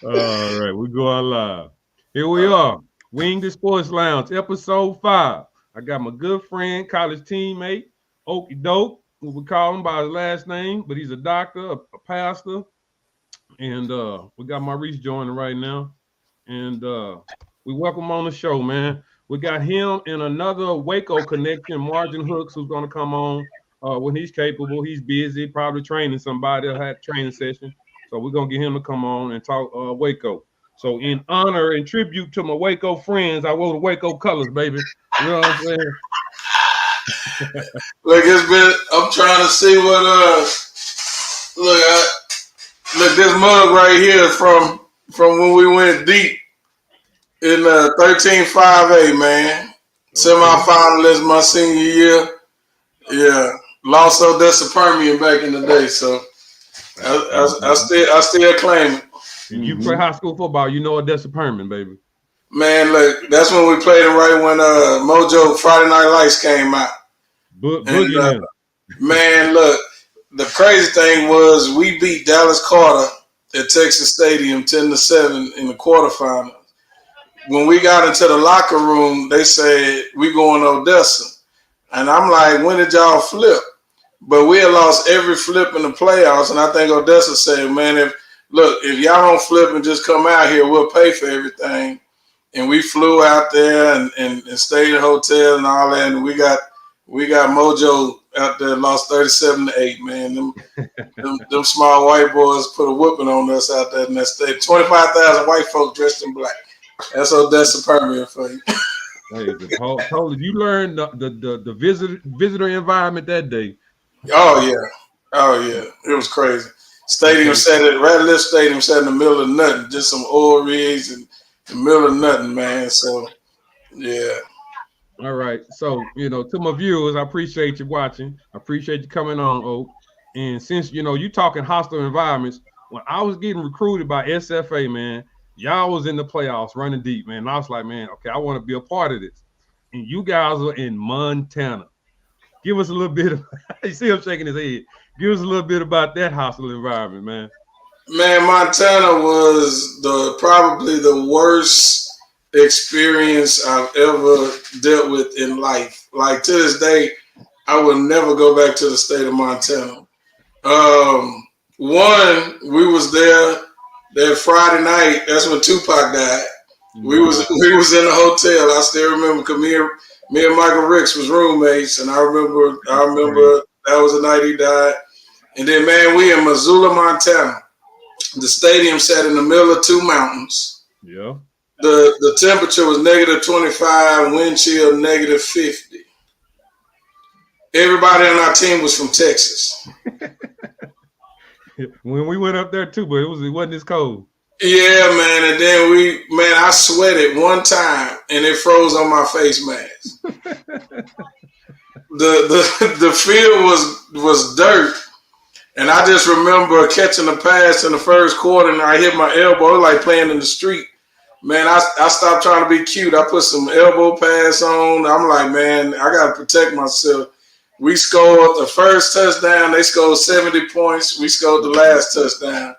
All right, we go on live. Here we are, Winged Sports Lounge, episode 5. I got my good friend, college teammate, Okie Doke, who we call him by his last name, but he's a doctor, a pastor, and we got Maurice joining right now, and we welcome him on the show, man. We got him and another Waco connection, Margin Hooks, who's going to come on when he's capable. He's busy, probably training somebody or had a training session. So we're going to get him to come on and talk Waco. So in honor and tribute to my Waco friends, I wore the Waco colors, baby. You know what I'm saying? Look, it's been. I'm trying to see what. Look this mug right here from when we went deep in 13-5A, man. Semi-finalist my senior year. Yeah, lost Odessa Permian back in the day, so I still claim it. If you play high school football, you know Odessa Permian, baby. Man, look, that's when we played it right when Mojo Friday Night Lights came out. Man, look, the crazy thing was we beat Dallas Carter at Texas Stadium 10-7 in the quarterfinals. When we got into the locker room, they said we going to Odessa. And I'm like, when did y'all flip? But we had lost every flip in the playoffs, and I think Odessa said, man, if y'all don't flip and just come out here, we'll pay for everything. And we flew out there and stayed in a hotel and all that, and we got Mojo out there, lost 37-8, man. Them small white boys put a whooping on us out there in that state. 25,000 white folk dressed in black. That's Odessa Permian for you. Hey, totally. You learned the visitor environment that day. Oh yeah, it was crazy. Radcliffe Stadium sat in the middle of nothing, just some oil rigs in the middle of nothing, man. So yeah. All right. So, to my viewers, I appreciate you watching. I appreciate you coming on, Oak. And since, you talking hostile environments, when I was getting recruited by SFA, man, y'all was in the playoffs running deep, man. And I was like, man, okay, I want to be a part of this. And you guys are in Montana. Give us a little bit of, you see him shaking his head. Give us a little bit about that hostile environment, man. Man, Montana was probably the worst experience I've ever dealt with in life. Like, to this day, I would never go back to the state of Montana. One, we was there that Friday night. That's when Tupac died. We was in the hotel. I still remember because me and Michael Ricks was roommates, and I remember that was the night he died. And then, man, we in Missoula, Montana. The stadium sat in the middle of two mountains. Yeah. The temperature was -25, wind chill -50. Everybody on our team was from Texas. When we went up there too, but it wasn't as cold. Yeah, man. And then I sweated one time and it froze on my face mask. The field was dirt. And I just remember catching a pass in the first quarter and I hit my elbow. It was like playing in the street. Man, I stopped trying to be cute. I put some elbow pads on. I'm like, man, I got to protect myself. We scored the first touchdown. They scored 70 points. We scored the last touchdown.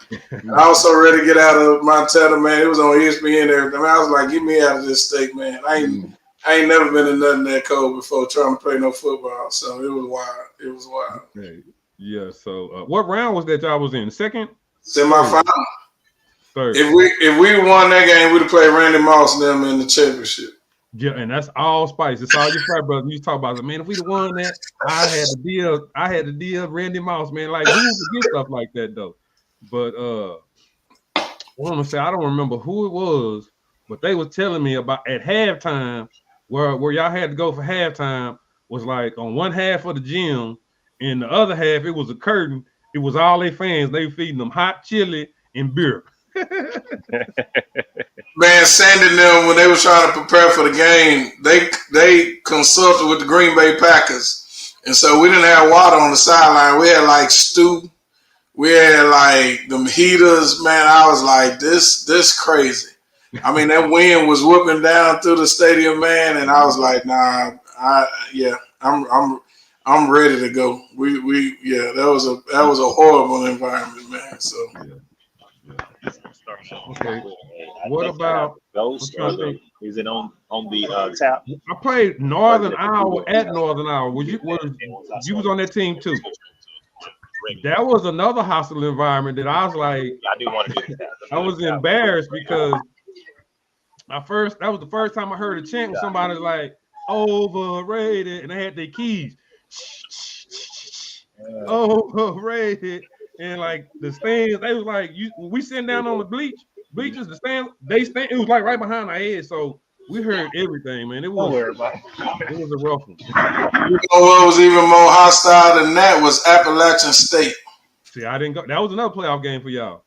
I was so ready to get out of Montana, man. It was on ESPN and everything. I was like, get me out of this state, man. I ain't never been in nothing that cold before trying to play no football. So it was wild. It was wild. Okay. Yeah, so what round was that y'all was in? Second? Semi-final. Third. If we won that game, we'd have played Randy Moss and them in the championship. Yeah, and that's all spice. It's all your frat brothers. You talk about it, man. If we'd have won that, I had the deal Randy Moss, man. Like, who would get stuff like that though? But I want to say I don't remember who it was, but they was telling me about at halftime where y'all had to go for halftime was like on one half of the gym, and the other half it was a curtain. It was all their fans. They feeding them hot chili and beer. Man, Sandy and them, when they were trying to prepare for the game, they consulted with the Green Bay Packers. And so we didn't have water on the sideline. We had like stew. We had like them heaters. Man, I was like, this crazy. I mean, that wind was whooping down through the stadium, man, and I was like, nah, I'm ready to go. That was a horrible environment, man. So Okay. What about? I'm trying to think. Is it on the tap? I played Northern Iowa at Northern Iowa. You was on that team too? That was another hostile environment that I was like, I do want to do that. I was embarrassed because that was the first time I heard a chant when somebody was like overrated, and they had their keys. Overrated, and like the stands, they was like, we sitting down on the bleachers, the stands, it was like right behind our head, so we heard everything, man. It was a rough one. You know what was even more hostile than that was Appalachian State. See, I didn't go. That was another playoff game for y'all.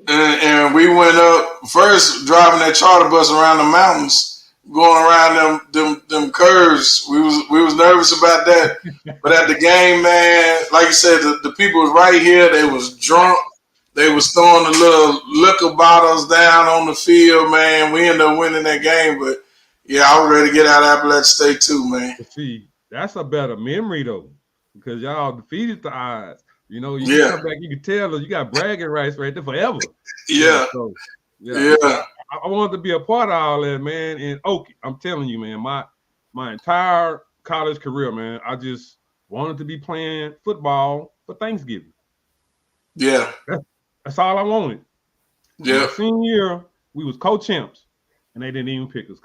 And we went up first driving that charter bus around the mountains, going around them curves. We was nervous about that. But at the game, man, like you said, the people was right here. They was drunk. They was throwing the little liquor bottles down on the field, man. We ended up winning that game. But yeah, I was ready to get out of Appalachian State too, man. See, that's a better memory though, because y'all defeated the odds. You know, you come back, you can tell you got bragging rights right there forever. Yeah. So, yeah. I wanted to be a part of all that, man. And Okie, I'm telling you, man, my entire college career, man, I just wanted to be playing football for Thanksgiving. Yeah. That's all I wanted. Yeah. My senior year, we was co-champs, and they didn't even pick us.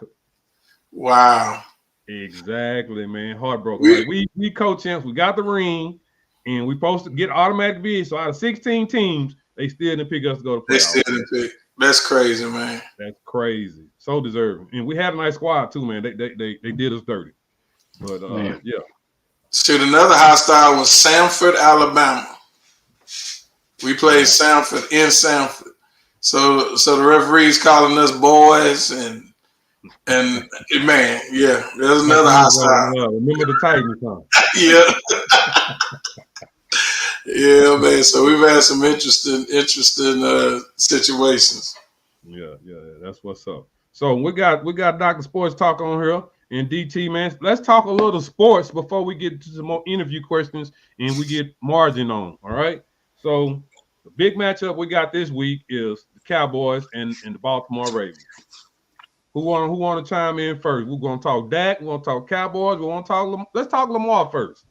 Wow. Exactly, man. Heartbroken. Like, we co-champs, we got the ring. And we supposed to get automatic bids. So out of 16 teams, they still didn't pick us to go to playoffs. They still didn't pick. That's crazy, man. That's crazy. So deserving. And we had a nice squad too, man. They did us dirty. But yeah. Shoot, another hostile was Sanford, Alabama. We played Sanford in Sanford. So the referees calling us boys and man, yeah. There's another hostile. Remember the Titans, huh? Yeah. Yeah, man. So we've had some interesting situations. Yeah, that's what's up. So we got Dr. Sports Talk on here and DT, man. Let's talk a little sports before we get to some more interview questions and we get Margin on. All right. So the big matchup we got this week is the Cowboys and the Baltimore Ravens. Who want to chime in first? We're gonna talk Dak. We're gonna talk Cowboys. We want to talk. Let's talk Lamar first.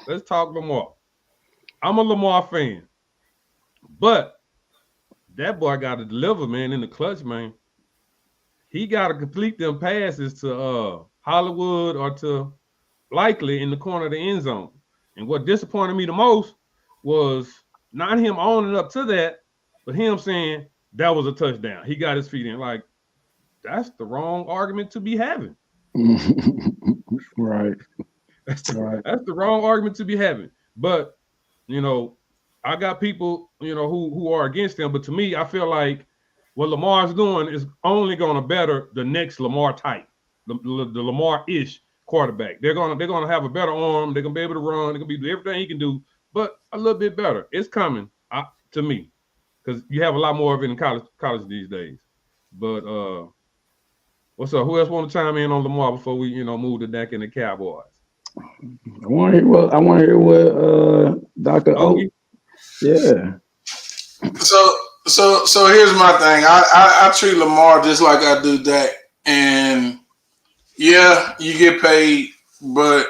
Let's talk Lamar. I'm a Lamar fan, but that boy got to deliver, man, in the clutch, man. He got to complete them passes to Hollywood or to Likely in the corner of the end zone. And what disappointed me the most was not him owning up to that, but him saying that was a touchdown. He got his feet in. Like, that's the wrong argument to be having. Right. That's the wrong argument to be having. But you know, I got people, you know, who are against him, but to me, I feel like what Lamar's doing is only going to better the next Lamar type, the Lamar-ish quarterback. They're gonna have a better arm. They're gonna be able to run. They're gonna be everything he can do, but a little bit better. It's coming to me because you have a lot more of it in college these days. But what's up? Who else want to chime in on Lamar before we move to Dak and the Cowboys? I want to hear what Dr. Okie. Yeah. So here's my thing. I treat Lamar just like I do Dak, and yeah, you get paid, but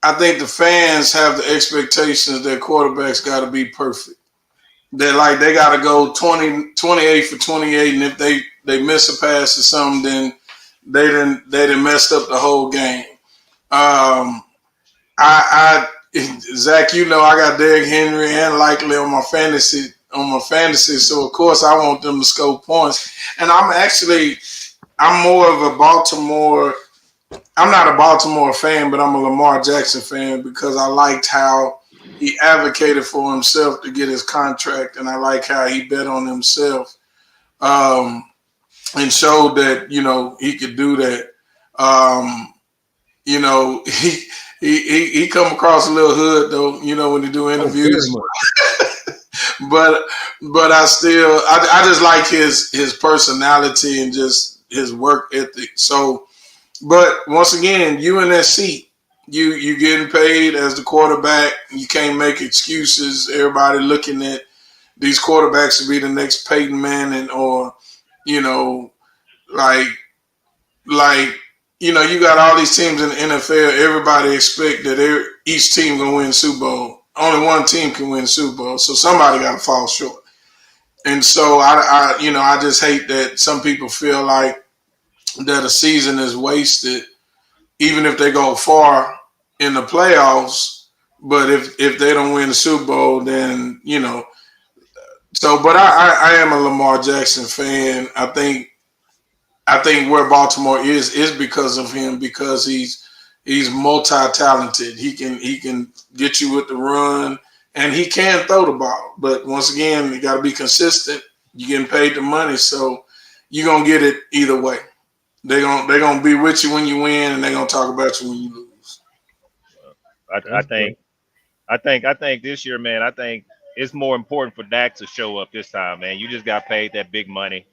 I think the fans have the expectations that quarterbacks got to be perfect. That they got to go 28 for 28, and if they miss a pass or something, then they done messed up the whole game. Zach, you know I got Derrick Henry and Likely on my fantasy, so of course I want them to score points. And I'm more of a Baltimore. I'm not a Baltimore fan, but I'm a Lamar Jackson fan because I liked how he advocated for himself to get his contract, and I like how he bet on himself and showed that he could do that. He come across a little hood though, when he do interviews. but I just like his personality and just his work ethic. So, but once again, you in that seat, you getting paid as the quarterback. You can't make excuses. Everybody looking at these quarterbacks to be the next Peyton Manning or, you know, like you know, you got all these teams in the NFL. Everybody expect that each team gonna win the Super Bowl. Only one team can win the Super Bowl, so somebody got to fall short. And so I just hate that some people feel like that a season is wasted, even if they go far in the playoffs. But if they don't win the Super Bowl, then you know. So, but I am a Lamar Jackson fan. I think where Baltimore is because of him, because he's multi-talented. He can get you with the run, and he can throw the ball. But once again, you got to be consistent. You're getting paid the money, so you're gonna get it either way. They're gonna be with you when you win, and they're gonna talk about you when you lose. I think this year, man, I think it's more important for Dak to show up this time, man. You just got paid that big money,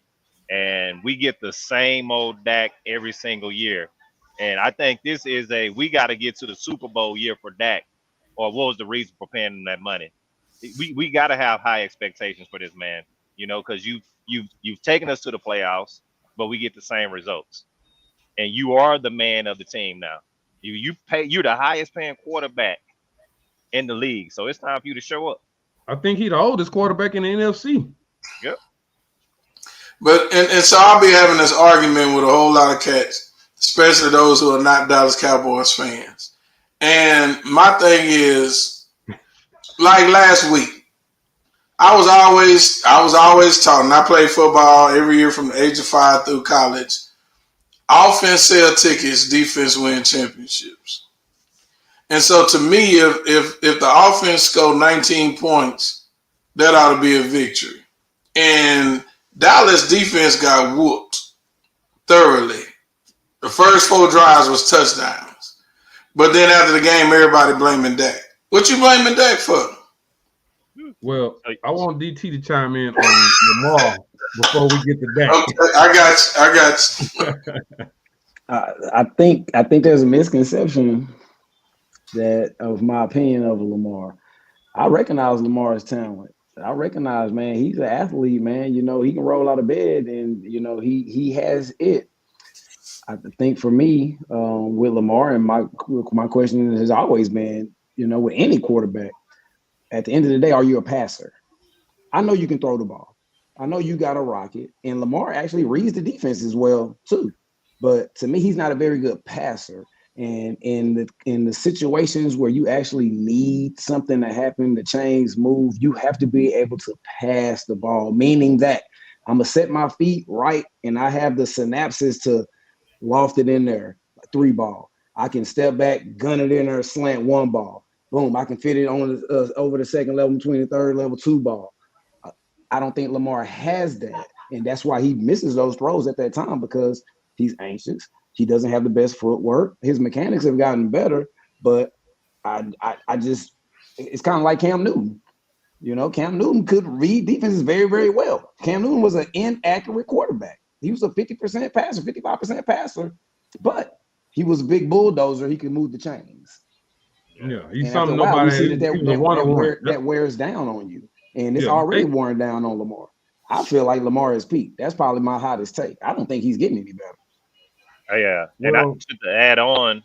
and we get the same old Dak every single year. And I think this is we got to get to the Super Bowl year for Dak, or what was the reason for paying him that money? We got to have high expectations for this man, you know, because you've taken us to the playoffs, but we get the same results, and you are the man of the team now. You're the highest paying quarterback in the league, so it's time for you to show up. I think he's the oldest quarterback in the NFC. Yep. But and so I'll be having this argument with a whole lot of cats, especially those who are not Dallas Cowboys fans. And my thing is, like last week, I was always taught, and I played football every year from the age of 5 through college. Offense sell tickets, defense win championships. And so to me, if the offense scored 19 points, that ought to be a victory. And Dallas defense got whooped thoroughly. The first 4 drives was touchdowns. But then after the game, everybody blaming Dak. What you blaming Dak for? Well, I want DT to chime in on Lamar before we get to Dak. Okay, I got you. I think there's a misconception that of my opinion of Lamar. I recognize Lamar's talent. I recognize, man, he's an athlete, man. You know, he can roll out of bed, and you know he has it. I think for me, with Lamar, and my question has always been, you know, with any quarterback, at the end of the day, are you a passer? I know you can throw the ball. I know you got a rocket, and Lamar actually reads the defense as well too. But to me, he's not a very good passer. And in the situations where you actually need something to happen, the chains move, you have to be able to pass the ball, meaning that I'm going to set my feet right and I have the synapses to loft it in there, 3 ball. I can step back, gun it in there, slant 1 ball. Boom, I can fit it on over the second level between the third level 2 ball. I don't think Lamar has that. And that's why he misses those throws at that time, because he's anxious. He doesn't have the best footwork. His mechanics have gotten better, but I just, it's kind of like Cam Newton. You know, Cam Newton could read defenses very, very well. Cam Newton was an inaccurate quarterback. He was a 50% passer, 55% passer, but he was a big bulldozer. He could move the chains. Yeah, he's and something after a while, nobody. we see that wears down on you, and it's already worn down on Lamar. I feel like Lamar is peak. That's probably my hottest take. I don't think he's getting any better. Oh, yeah, and just to add on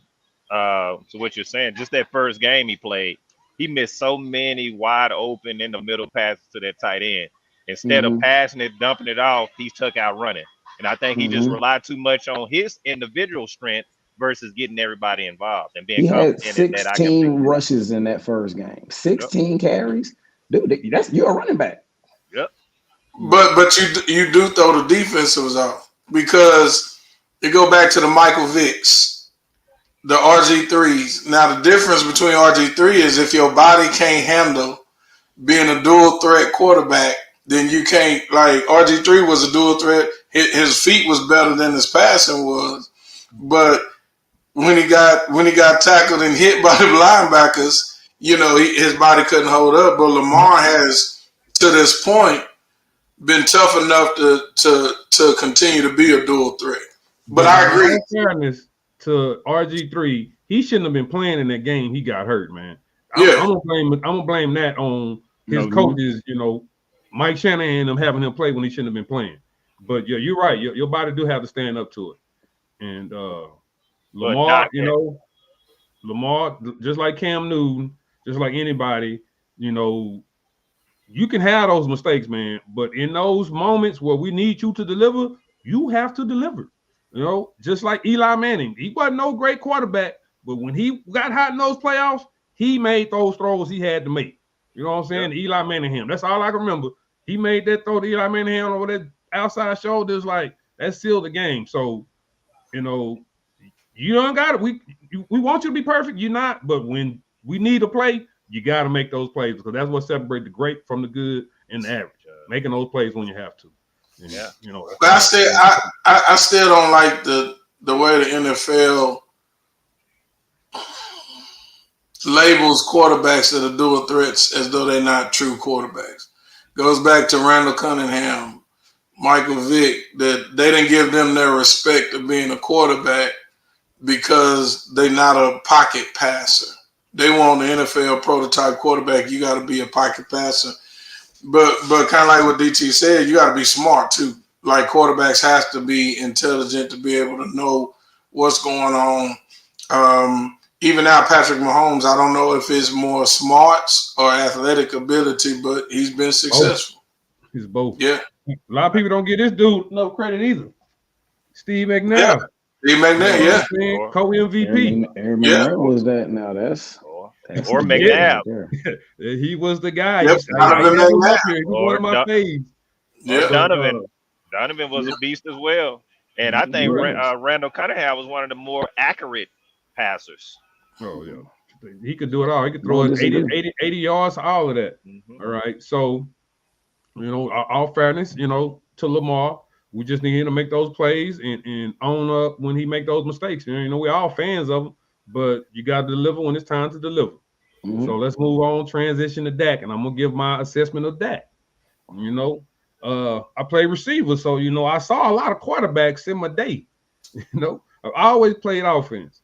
to what you're saying, just that first game he played, he missed so many wide open in the middle passes to that tight end. Instead of passing it, dumping it off, he took out running. And I think he just relied too much on his individual strength versus getting everybody involved and being he had confident 16 rushes in that first game, 16 carries. Dude, you're a running back. Yep. But you do throw the defensives off, because you go back to the Michael Vicks, the RG3s. Now, the difference between RG3 is if your body can't handle being a dual threat quarterback, then you can't. Like, RG3 was a dual threat. His feet was better than his passing was. But when he got tackled and hit by the linebackers, you know, his body couldn't hold up. But Lamar has, to this point, been tough enough to continue to be a dual threat. But I agree. In fairness to RG3, he shouldn't have been playing in that game. He got hurt, man. I'm gonna blame that on his coaches. You know, Mike Shanahan and them having him play when he shouldn't have been playing. But yeah, you're right. Your body do have to stand up to it. And Lamar, Lamar, just like Cam Newton, just like anybody, you can have those mistakes, man. But in those moments where we need you to deliver, you have to deliver. Just like Eli Manning. He wasn't no great quarterback, but when he got hot in those playoffs, he made those throws he had to make. You know what I'm saying? Yep. Eli Manningham. That's all I can remember. He made that throw to Eli Manningham over that outside shoulders, like that sealed the game. So, you don't got it. We want you to be perfect. You're not, but when we need to play, you got to make those plays because that's what separates the great from the good and the average. Making those plays when you have to. And, but I still don't like the way the NFL labels quarterbacks that are dual threats as though they're not true quarterbacks. Goes back to Randall Cunningham, Michael Vick, that they didn't give them their respect of being a quarterback because they're not a pocket passer. They want the NFL prototype quarterback. You got to be a pocket passer. But kind of like what DT said, you got to be smart too. Like quarterbacks have to be intelligent to be able to know what's going on. Even now, Patrick Mahomes, I don't know if it's more smarts or athletic ability, but he's been successful. He's both. Yeah. A lot of people don't give this dude no credit either. Steve McNair. Yeah. Steve McNair, yeah. Co-MVP. Aaron McNair was that now. That's or McNabb. He was the guy. Yep. He was one of my faves. Yeah. Donovan was a beast as well. And I think Randall Cunningham was one of the more accurate passers. Oh, yeah. He could do it all. He could throw it 80 yards, all of that. Mm-hmm. All right. So, all fairness, to Lamar, we just need him to make those plays and own up when he make those mistakes. We're all fans of him, but you got to deliver when it's time to deliver. Mm-hmm. So let's move on, transition to Dak, and I'm going to give my assessment of Dak. I play receiver, so, I saw a lot of quarterbacks in my day. I always played offense.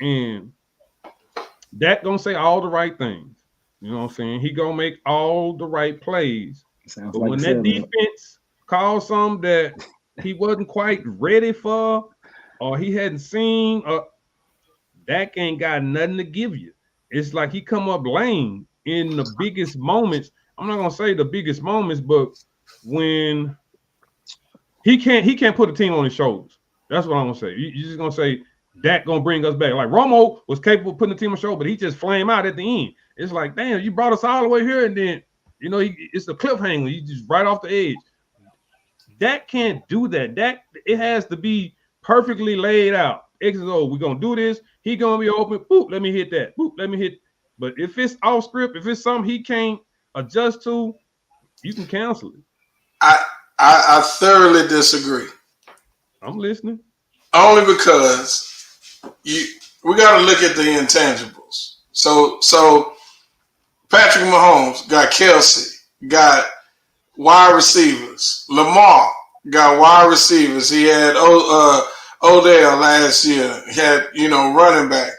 And Dak going to say all the right things. You know what I'm saying? He going to make all the right plays. But like when that defense calls something that he wasn't quite ready for or he hadn't seen, Dak ain't got nothing to give you. It's like he come up lame in the biggest moments. I'm not going to say the biggest moments, but when he can't put a team on his shoulders. That's what I'm going to say. You're just going to say, Dak gonna bring us back. Like Romo was capable of putting the team on show, but he just flamed out at the end. It's like, damn, you brought us all the way here, and then it's the cliffhanger. You just right off the edge. Dak can't do that. Dak, it has to be perfectly laid out. X and O, we're gonna do this. He gonna be open. Boop, let me hit that. Boop, let me hit. But if it's off script, if it's something he can't adjust to, you can cancel it. I thoroughly disagree. I'm listening. Only because we got to look at the intangibles. So Patrick Mahomes got Kelsey, got wide receivers. Lamar got wide receivers. He had Odell last year. He had running back.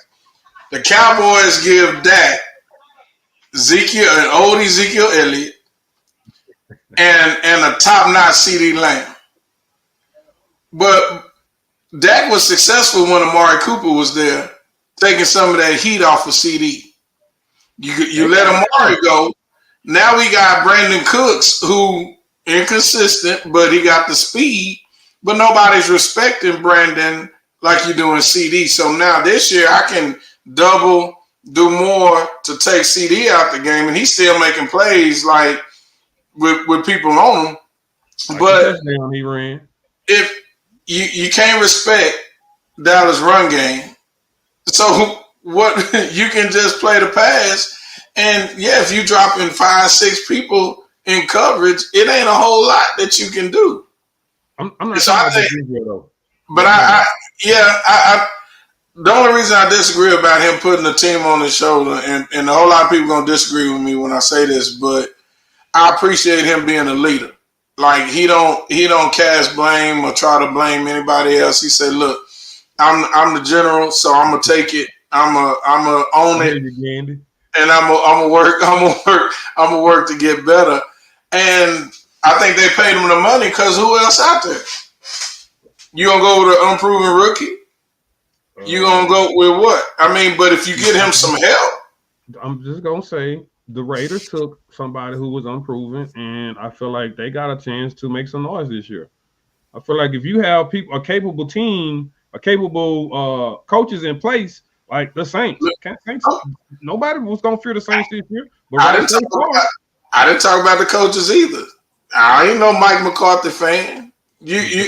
The Cowboys give Dak old Ezekiel Elliott and a top-notch CeeDee Lamb. But Dak was successful when Amari Cooper was there, taking some of that heat off of CD. You let Amari go. Now we got Brandon Cooks, who inconsistent, but he got the speed. But nobody's respecting Brandon like you do in CD. So now this year I can do more to take CD out the game, and he's still making plays like with people on him. But he ran. If you can't respect Dallas' run game, so what? You can just play the pass, and if you drop in 5-6 people in coverage, it ain't a whole lot that you can do. I'm not sure though. But I the only reason I disagree about him putting the team on his shoulder, and a whole lot of people gonna disagree with me when I say this, but I appreciate him being a leader. Like he don't cast blame or try to blame anybody else. He said, "Look, I'm the general, so I'm gonna take it. I'm gonna own it, and I'm gonna work to get better." And I think they paid him the money because who else out there? You gonna go with an unproven rookie? You gonna go with what? I mean, but if you get him some help, I'm just gonna say the Raiders took somebody who was unproven, and I feel like they got a chance to make some noise this year. I feel like if you have people, a capable team, a capable coaches in place, like the Saints, nobody was gonna fear the Saints this year. But I didn't talk about the coaches either. I ain't no Mike McCarthy fan. That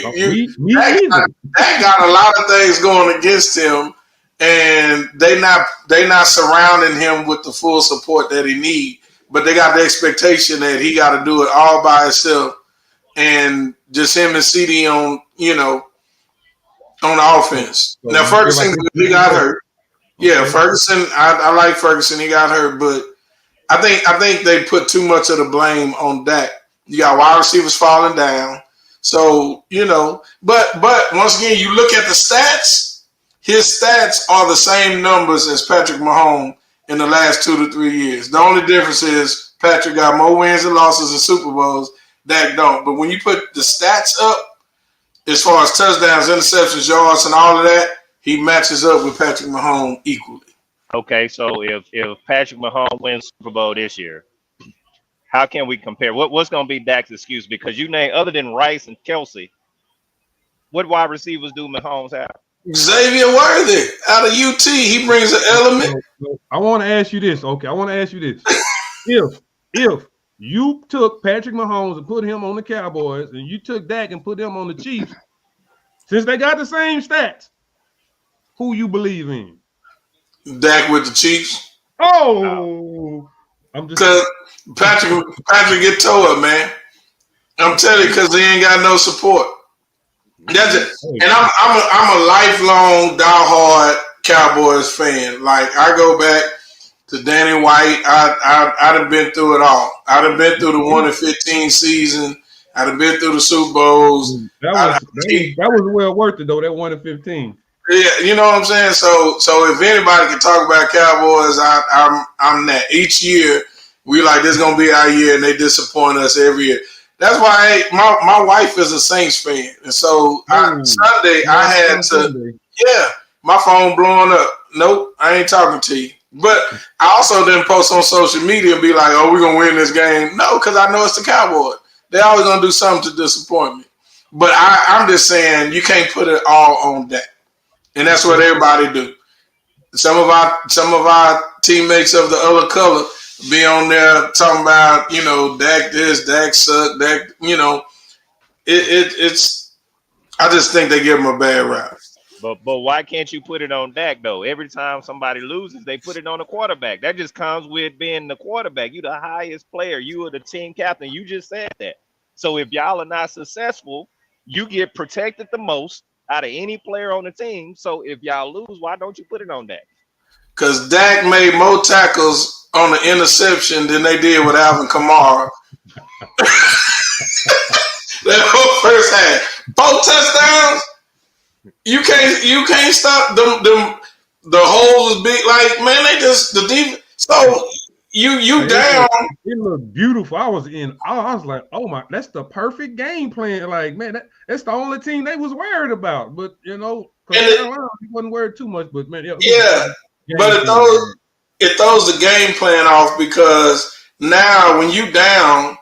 got a lot of things going against him, and they not surrounding him with the full support that he need. But they got the expectation that he got to do it all by himself, and just him and CD on on offense. So now Ferguson, he got hurt. Yeah, Ferguson. I like Ferguson. He got hurt, but I think they put too much of the blame on Dak. You got wide receivers falling down. So, but once again, you look at the stats, his stats are the same numbers as Patrick Mahomes in the last 2 to 3 years. The only difference is Patrick got more wins and losses in Super Bowls. Dak don't. But when you put the stats up, as far as touchdowns, interceptions, yards, and all of that, he matches up with Patrick Mahomes equally. Okay, so if Patrick Mahomes wins Super Bowl this year, how can we compare? What's going to be Dak's excuse? Because you name, other than Rice and Kelsey, what wide receivers do Mahomes have? Xavier Worthy out of UT. He brings an element. I want to ask you this. Okay, I want to ask you this. If you took Patrick Mahomes and put him on the Cowboys, and you took Dak and put him on the Chiefs, since they got the same stats, who you believe in? Dak with the Chiefs. Oh, I'm just because Patrick get tore up, man. I'm telling you, because he ain't got no support. That's it. And I'm a lifelong diehard Cowboys fan. Like I go back to Danny White. I'd have been through it all. I'd have been through the 1-15 season. I'd have been through the Super Bowls. That was well worth it though. That 1-15. Yeah, you know what I'm saying. So if anybody can talk about Cowboys, I'm that. Each year we like this is gonna be our year, and they disappoint us every year. That's why my wife is a Saints fan, and so Sunday I had to. Yeah, my phone blowing up. Nope, I ain't talking to you. But I also didn't post on social media and be like, "Oh, we're gonna win this game." No, because I know it's the Cowboys. They're always gonna do something to disappoint me. But I'm just saying you can't put it all on that. And that's what everybody do. Some of our teammates of the other color be on there talking about, Dak this, Dak suck, Dak, it's. I just think they give him a bad rap. But why can't you put it on Dak though? Every time somebody loses, they put it on the quarterback. That just comes with being the quarterback. You the highest player. You are the team captain. You just said that. So if y'all are not successful, you get protected the most out of any player on the team. So if y'all lose, why don't you put it on Dak? Because Dak made more tackles on the interception than they did with Alvin Kamara. That whole first half. 4 touchdowns. You can't stop them. The holes is big. Like, man, they just the defense. So you down. It looked beautiful. I was like, oh my, that's the perfect game plan. Like, man, that's the only team they was worried about. But he wasn't worried too much. But man, yeah. But it throws the game plan off because now when you down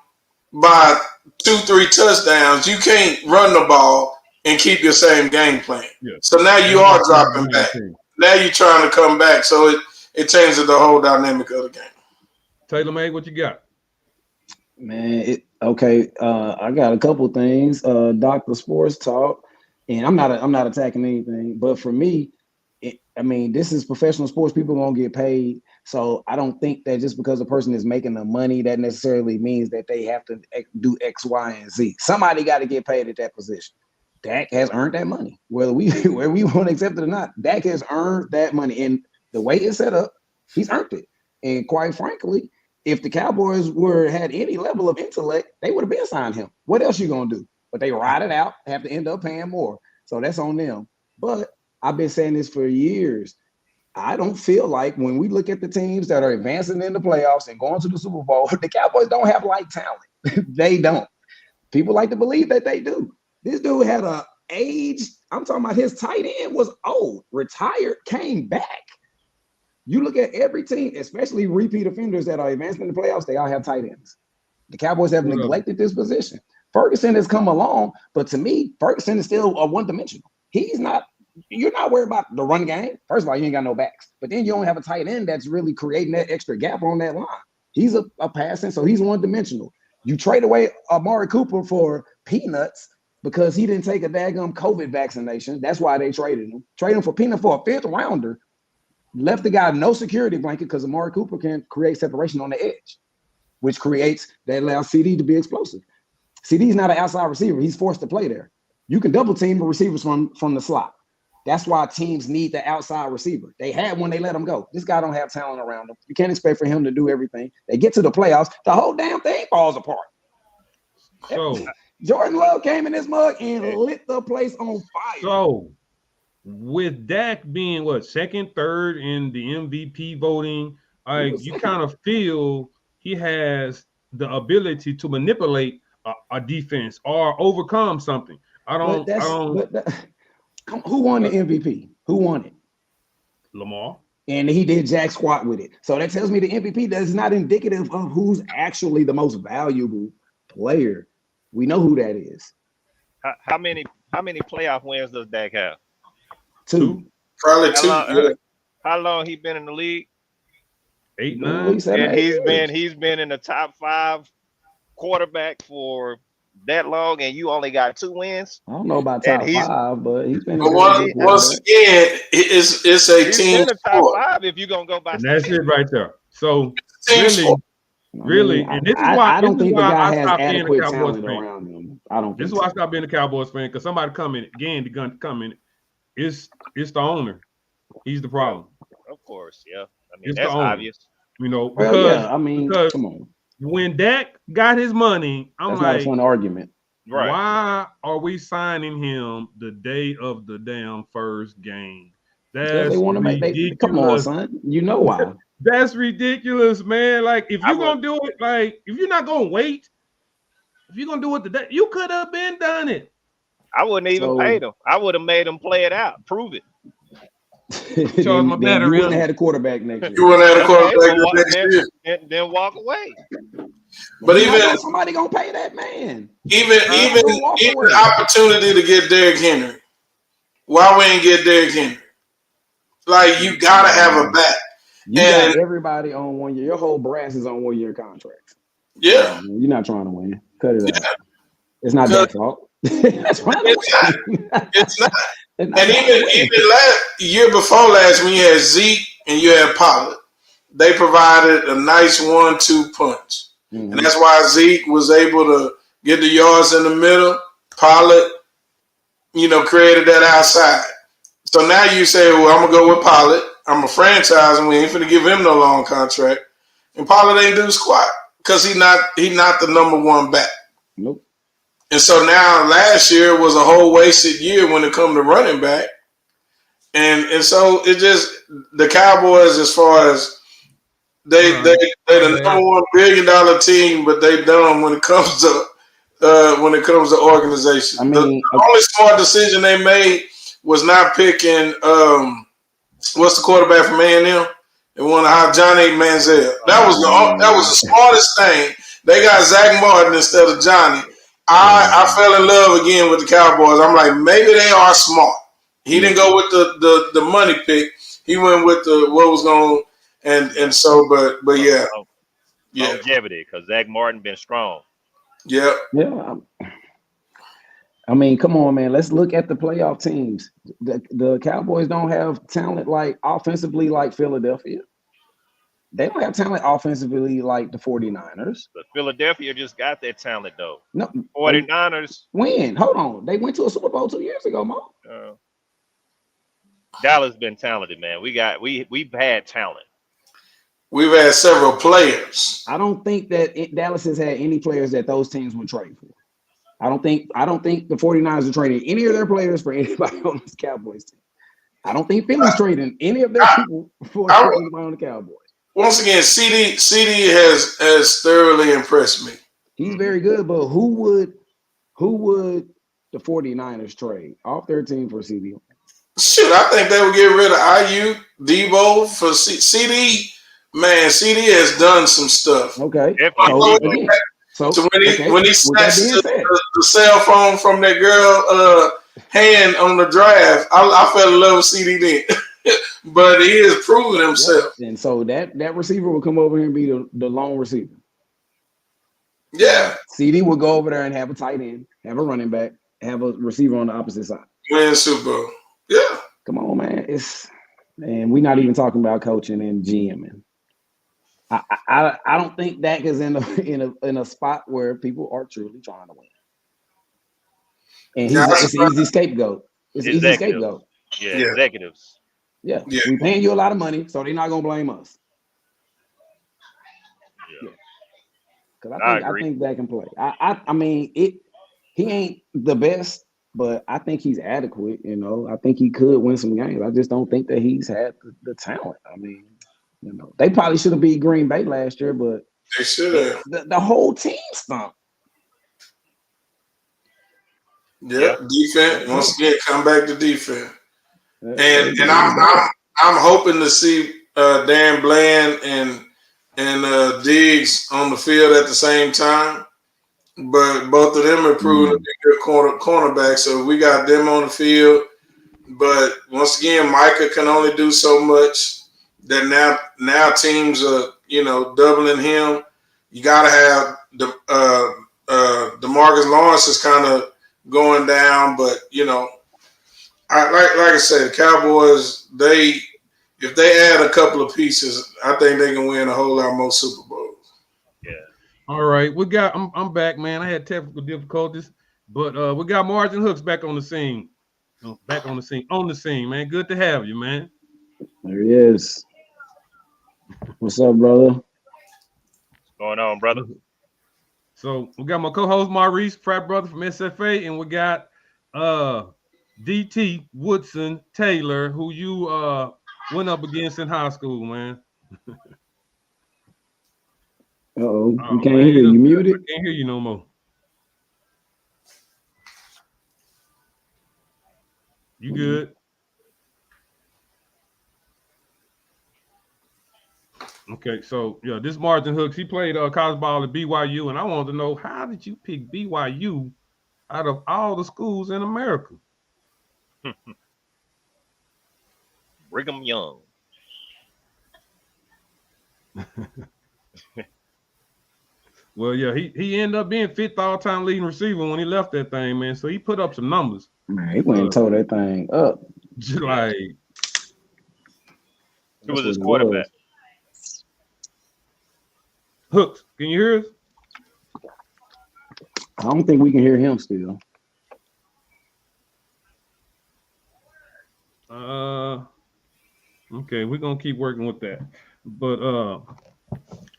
by 2-3 touchdowns, you can't run the ball and keep your same game plan. Yeah. So now you are dropping back. Now you're trying to come back. So it changes the whole dynamic of the game. Taylor May, what you got? Man, I got a couple things. Dr. Sports Talk, and I'm not attacking anything, but for me, this is professional sports. People won't get paid. So I don't think that just because a person is making the money, that necessarily means that they have to do X, Y, and Z. Somebody got to get paid at that position. Dak has earned that money. Whether we want to accept it or not, Dak has earned that money. And the way it's set up, he's earned it. And quite frankly, if the Cowboys had any level of intellect, they would have been signed him. What else you going to do? But they ride it out, have to end up paying more. So that's on them. But I've been saying this for years. I don't feel like when we look at the teams that are advancing in the playoffs and going to the Super Bowl, the Cowboys don't have like talent. They don't. People like to believe that they do. This dude had a age. I'm talking about his tight end was old, retired, came back. You look at every team, especially repeat offenders that are advancing in the playoffs, they all have tight ends. The Cowboys have neglected this position. Ferguson has come along, but to me, Ferguson is still a one-dimensional. He's not. You're not worried about the run game. First of all, you ain't got no backs. But then you don't have a tight end that's really creating that extra gap on that line. He's a passing, so he's one-dimensional. You trade away Amari Cooper for peanuts because he didn't take a daggum COVID vaccination. That's why they traded him. Trade him for peanut for a 5th rounder. Left the guy no security blanket because Amari Cooper can create separation on the edge, which allows CD to be explosive. CD's not an outside receiver. He's forced to play there. You can double team the receivers from the slot. That's why teams need the outside receiver. They had when they let him go. This guy don't have talent around him. You can't expect for him to do everything. They get to the playoffs, the whole damn thing falls apart. So Jordan Love came in this mug and lit the place on fire. So with Dak being second, third in the MVP voting, you kind of feel he has the ability to manipulate a defense or overcome something. Who won the MVP? Who won it? Lamar. And he did jack squat with it. So that tells me the MVP is not indicative of who's actually the most valuable player. We know who that is. How many playoff wins does Dak have? 2. Probably 2. How long he been in the league? 8, 9. And he's been in the top 5 quarterback for that long, and you only got 2 wins. I don't know about top 5, but he's been. But once again, it's a team. In the top 5 if you're gonna go by. And that's it right there. So really, I mean, and this is why I don't think the guy has stopped being a adequate Cowboys talent fan. around him. I don't. This is why I stopped being a Cowboys fan, because somebody come in again. The gun come in. It's the owner. He's the problem. Of course, yeah. I mean, It's that's the owner. obvious. Because come on. When Dak got his money, I'm That's like, not a fun argument. Right. Why are we signing him the day of the damn first game? They want to make. Come on, son. You know why? That's ridiculous, man. Like, if you're gonna do it, if you're not gonna wait, if you're gonna do it today, you could have been done it. I wouldn't even pay them. I would have made them play it out, prove it. Charge my battery. You wouldn't have had a quarterback next year. You wouldn't have had a quarterback next year. Then walk away. But even somebody gonna pay that man. Even the opportunity to get Derrick Henry. Why we ain't get Derrick Henry? Like, you gotta have a back. You got everybody on 1 year. Your whole brass is on 1 year contracts. Yeah. You're not trying to win. Cut it out. It's not their fault. It's not. And even last year before last, when you had Zeke and you had Pollard, they provided a nice 1-2 punch. Mm-hmm. And that's why Zeke was able to get the yards in the middle. Pollard, created that outside. So now you say, well, I'm going to go with Pollard. I'm a franchise, and we ain't finna give him no long contract. And Pollard ain't do squat because he not the number 1 back. Nope. And so now last year was a whole wasted year when it come to running back. And so it just, the Cowboys, as far as they're the number $1 billion team, but they dumb when it comes to organization. I mean, the only smart decision they made was not picking what's the quarterback from A&M? They want to hire Johnny Manziel. That was the smartest thing. They got Zach Martin instead of Johnny. I fell in love again with the Cowboys. I'm like, maybe they are smart. He didn't go with the money pick. He went with what was going, and so but yeah. Longevity, because Zach Martin been strong. Yeah. Yeah. I mean, come on, man. Let's look at the playoff teams. The Cowboys don't have talent offensively like Philadelphia. They don't have talent offensively like the 49ers. But Philadelphia just got that talent, though. No, 49ers. When? Hold on. They went to a Super Bowl 2 years ago, Mo. Dallas been talented, man. We've had talent. We've had several players. I don't think that Dallas has had any players that those teams would trade for. I don't think the 49ers are trading any of their players for anybody on this Cowboys team. I don't think Philly's trading any of their people for anybody on the Cowboys. Once again, CD has thoroughly impressed me. He's very good, but who would the 49ers trade off their team for CD? Shoot, I think they would get rid of IU, Debo for CD. Man, CD has done some stuff. Okay. Definitely. So when he snatched the cell phone from that girl hand on the drive, I fell in love with CD then. But he has proven himself. And so that receiver will come over here and be the lone receiver. Yeah. CD will go over there and have a tight end, have a running back, have a receiver on the opposite side. Win Super Bowl. Yeah. Come on, man. And we're not even talking about coaching and GMing. I don't think Dak is in a spot where people are truly trying to win. And it's an easy scapegoat. It's an easy scapegoat. Yeah, executives. Yeah. We're paying you a lot of money, so they're not gonna blame us. Yeah. Because I think Dak can play. I mean he ain't the best, but I think he's adequate. You know, I think he could win some games. I just don't think that he's had the talent. I mean, you know, they probably should have beat Green Bay last year, but they should have. The whole team stumped. Yeah, defense. Once again, come back to defense. And I'm hoping to see Dan Bland and Diggs on the field at the same time. But both of them are proven to be good cornerbacks, so we got them on the field. But once again, Micah can only do so much. That now teams are doubling him. You got to have DeMarcus Lawrence is kind of going down, but like I said, the Cowboys if they add a couple of pieces, I think they can win a whole lot more Super Bowls. Yeah. All right, I'm back, man. I had technical difficulties, but we got Margin Hooks back on the scene. On the scene, man. Good to have you, man. There he is. What's up, brother? What's going on, brother? So we got my co-host Maurice, frat brother from SFA, and we got DT Woodson Taylor, who you went up against in high school, man. Uh-oh, you can't hear you. Muted? I can't hear you no more. You good? Okay, so yeah, this Margin Hooks, he played college ball at BYU, and I wanted to know, how did you pick BYU out of all the schools in America? Brigham Young. Well, yeah, he ended up being fifth all-time leading receiver when he left that thing, man. So he put up some numbers. Man, he went and tore that thing up. Like, who was his quarterback? Hooks, can you hear us? I don't think we can hear him still. Okay, we're gonna keep working with that. But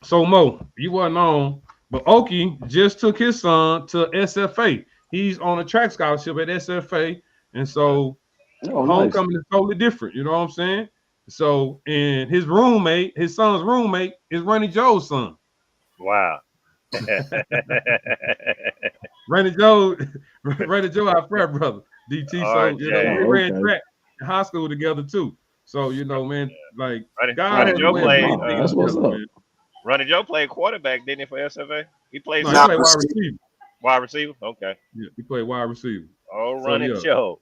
so Mo, you wasn't on, but Okie just took his son to SFA. He's on a track scholarship at SFA, and so homecoming is totally different. You know what I'm saying? So, and his son's roommate, is Ronnie Joe's son. Wow. Ronnie Joe, our frat brother, DT. So we ran track in high school together too. So man, like Ronnie Joe played. That's what's up. Ronnie Joe played quarterback, didn't he, for SFA? He played wide receiver. Wide receiver? Okay. Yeah, he played wide receiver. Oh, Ronnie Joe.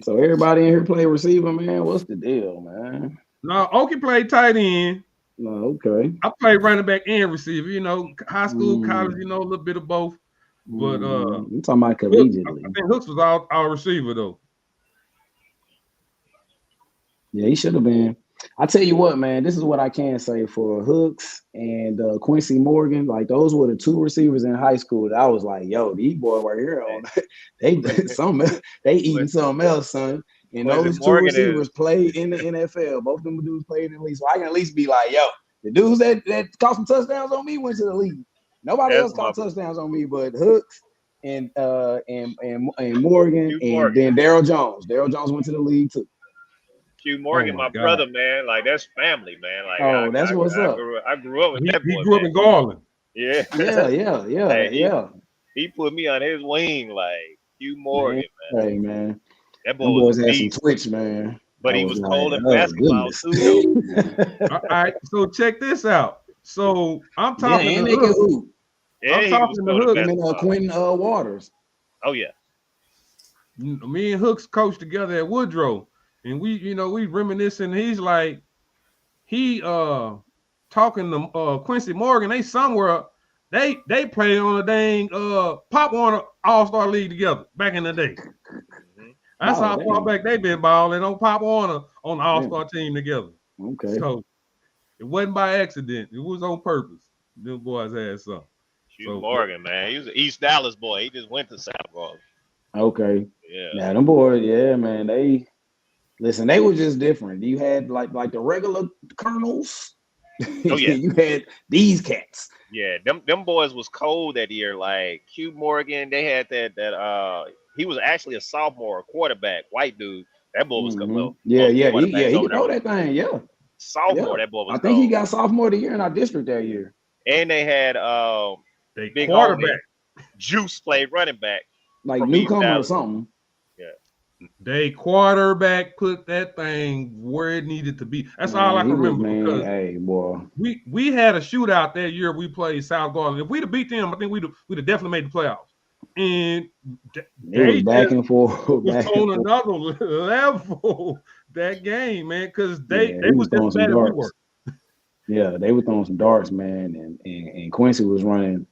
So everybody in here play receiver, man. What's the deal, man? No, Okie played tight end. No, okay. I played running back and receiver. High school, college, a little bit of both. But I'm talking about collegiately. I think Hooks was our receiver though. Yeah, he should have been. I tell you what, man, this is what I can say for Hooks and Quincy Morgan. Like, those were the two receivers in high school that I was like, yo, these boys right here, they eating something else, son. And those two receivers played in the NFL. Both of them dudes played in the league. So I can at least be like, yo, the dudes that caught some touchdowns on me went to the league. Nobody else caught touchdowns on me but Hooks and Morgan, and then Daryl Jones. Daryl Jones went to the league too. Q Morgan, my brother, man. Like, that's family, man. Like, that's what's up. I grew up with that boy. He grew up in Garland. Yeah. Yeah. He put me on his wing like Hugh Man, Morgan, man. hey man, That boy them was a boys had some beast, twitch, man. but I he was was like, cold in oh basketball goodness. too, though. All right, so check this out. So I'm Yeah, talking to and they can Hook. hoop. Yeah, I'm he was talking to cold in Hook. Him and basketball. Quentin Waters. Oh yeah. Me and Hooks coached together at Woodrow, and we reminiscing. He's like, he talking to Quincy Morgan. They somewhere they play on a dang Pop Warner All-Star League together back in the day. Mhm. That's Oh, how far dang. back they been balling on Pop Warner on the Yeah. All-Star team together. Okay. So it wasn't by accident. It was on purpose. Them boys had something. Hugh So Morgan, man. He was an East Dallas boy. He just went to South Florida. Okay. Yeah. Now them boys, yeah, man. They were just different. You had like the regular colonels. Oh yeah. You had these cats. Yeah. Them boys was cold that year. Like Hugh Morgan, they had that he was actually a sophomore quarterback, white dude. That boy was Mhm. well, Yeah, most yeah, quarterbacks he over could there throw was that thing. Yeah, yeah. sophomore. That boy I was think he cold. got sophomore of the year in our district that year. And they had they big quarterback. homie Juice played running back Like from East newcomer or Dallas. something. Yeah. They quarterback put that thing where it needed to be. That's all I Man, can he was, remember man. because Hey, boy. we had a shootout that year we played South Garland. If we'd have beat them, I think we'd have definitely made the playoffs. And It was they back just and forth, was back and on forth. another level that game, man, because they Yeah, he was was just throwing as some bad as we were. darts. Yeah, they were throwing some darts, man, and Quincy was running.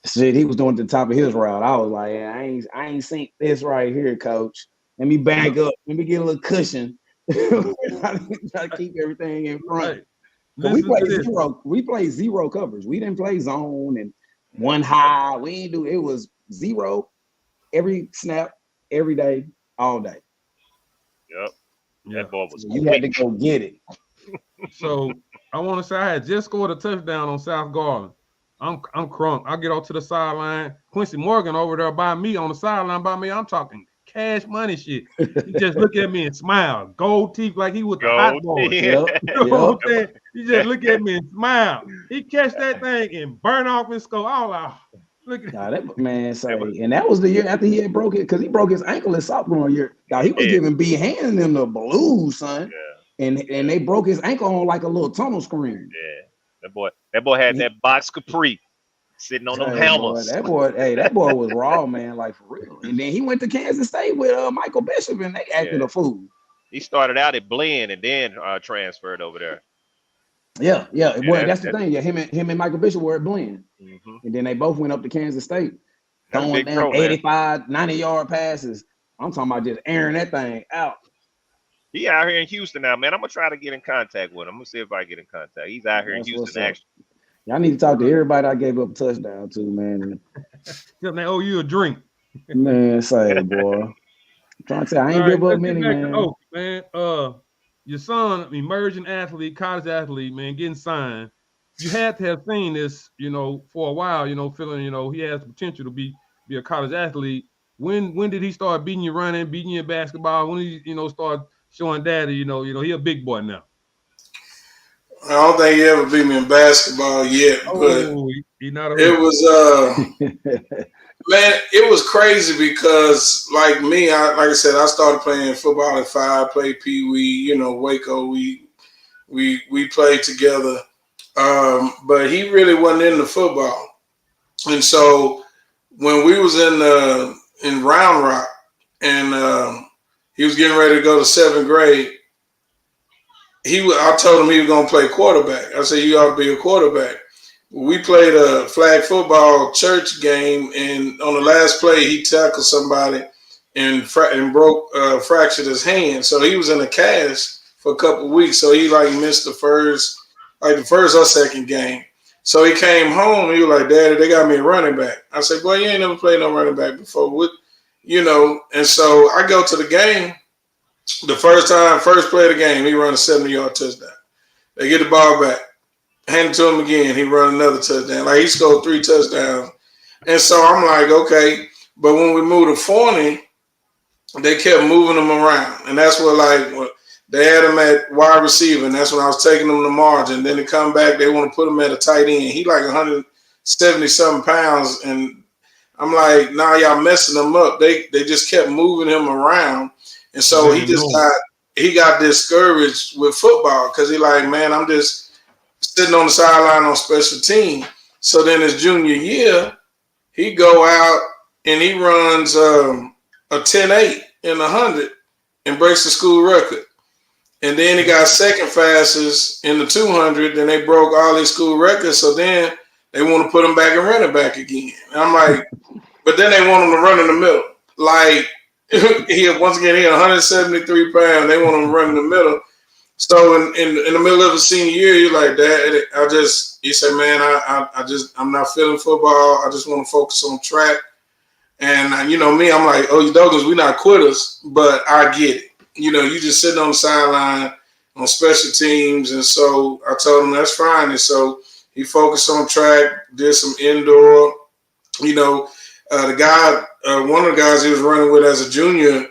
Shit, he was doing at the top of his route. I was like, yeah, I ain't seen this right here, coach. Let me back up. Let me get a little cushion. Try to keep everything in front. Right. Cause we Listen to played this. zero. We played zero coverage. We didn't play zone and one high. We didn't do it. Was zero every snap, every day, all day. Yep. Yeah. That boy was So you had to quick. go get it. So I want to say I had just scored a touchdown on South Garland. I'm crunk. I get off to the sideline. Quincy Morgan over there by me on the sideline by me. I'm talking cash money shit. He just look at me and smile. Gold teeth like he was the hot Gold. boy. Yeah. Yep. You know what I'm Yep. saying? He just look at me and smile. He catch that thing and burn off and score. All out. Look at Nah, that man say, That was- and that was the year after he had broke it because he broke his ankle his sophomore year. Now he was Yeah. giving B Hand them the blues, son, Yeah. and they broke his ankle on like a little tunnel screen. Yeah. That boy had that box Capri sitting on them Hey, hammers. that boy was raw, man, like for real. And then he went to Kansas State with Michael Bishop, and they acted Yeah. a fool. He started out at Blinn and then transferred over there. Yeah. Well, Yeah, that's the thing. Yeah, him and Michael Bishop were at Blinn, mm-hmm. and then they both went up to Kansas State, That's a throwing big them pro, man. 85, 90-yard passes. I'm talking about just airing that thing out. He out here in Houston now, man. I'm gonna try to get in contact with him. I'm gonna see if I get in contact. He's out here in That's what's Houston, up. actually. Y'all need to talk to everybody I gave up a touchdown to, man. them. They owe you a drink. Man, say, boy. I'm trying to say, I ain't All right, give up let's many, get back to man. Oak, man. Your son, emerging athlete, college athlete, man, getting signed. You had to have seen this, for a while, feeling, he has the potential to be a college athlete. When did he start beating you running, beating you in basketball? When did he, start showing daddy, he a big boy now? I don't think he ever beat me in basketball yet, but Oh, he not a it hooker. was man, it was crazy because like me, like I said, I started playing football at 5, played Pee Wee, Waco. We played together, but he really wasn't into football, and so when we was in Round Rock, and he was getting ready to go to 7th grade, I told him he was gonna play quarterback. I said you ought to be a quarterback. We played a flag football church game, and on the last play, he tackled somebody and fractured his hand. So he was in a cast for a couple of weeks. So he missed the first or second game. So he came home. He was like, "Daddy, they got me a running back." I said, "Boy, you ain't never played no running back before, And so I go to the game. The first play of the game, he run a 70-yard touchdown. They get the ball back. Hand it to him again. He run another touchdown. Like he scored 3 touchdowns. And so I'm like, okay. But when we moved to Forney, they kept moving him around. And that's what they had him at wide receiver. And that's when I was taking him to margin. Then they come back, they want to put him at a tight end. He like 70-something pounds, and I'm like, nah, y'all messing him up. They just kept moving him around, and so he got discouraged with football because he like, man, I'm just sitting on the sideline on special team. So then his junior year, he go out and he runs a 10.8 in 100 and breaks the school record. And then he got second fastest in the 200, and they broke all his school records. So then they want to put him back in running back again. And I'm like, but then they want him to run in the middle. Like, he had 173 pounds. They want him to run in the middle. So in the middle of the senior year, you're like, Dad, he said, man, I'm not feeling football. I just want to focus on track. And you know me, I'm like, oh, you Douglas, we're not quitters, but I get it. You know, you just sitting on the sideline on special teams. And so I told him that's fine. And so he focused on track, did some indoor. You know, the guy, one of the guys he was running with as a junior,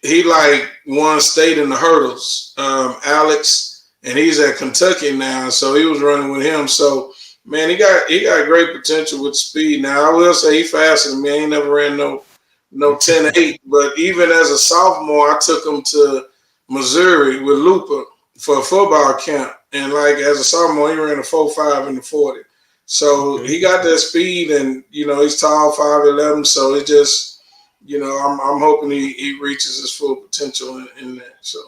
he like won state in the hurdles, Alex, and he's at Kentucky now. So he was running with him. So man, he got great potential with speed. Now I will say he faster than me. I ain't never ran no 10.8, but even as a sophomore, I took him to Missouri with Lupa for a football camp. And like as a sophomore, he ran a 4.5 in the 40. So he got that speed, and you know, he's tall, 5'11". So it just, you know, I'm hoping he reaches his full potential in that. So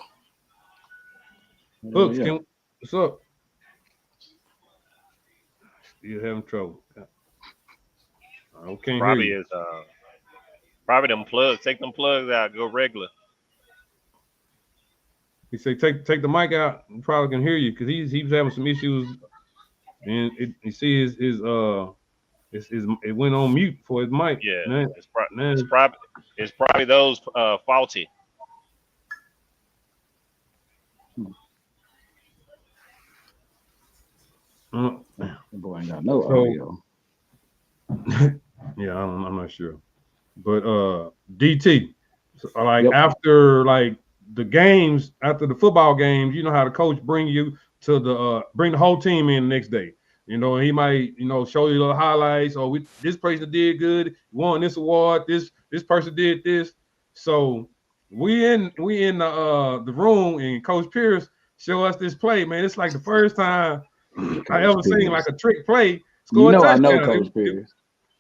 Hooks, what's up? Still having trouble. Okay. Probably them plugs. Take them plugs out. Go regular. He said, take the mic out. We probably can hear you because he was having some issues, and you see his it went on mute for his mic. Yeah, man. It's probably those faulty. Boy, ain't got no audio. Yeah, I'm not sure. But DT, after like the games, after the football games, you know how the coach bring you to bring the whole team in the next day. You know, and he might, you know, show you the highlights. Or this person did good, won this award. This person did this. So we in the room, and Coach Pierce show us this play, man. It's like the first time I ever seen like a trick play. Score a touchdown. I know Coach Pierce.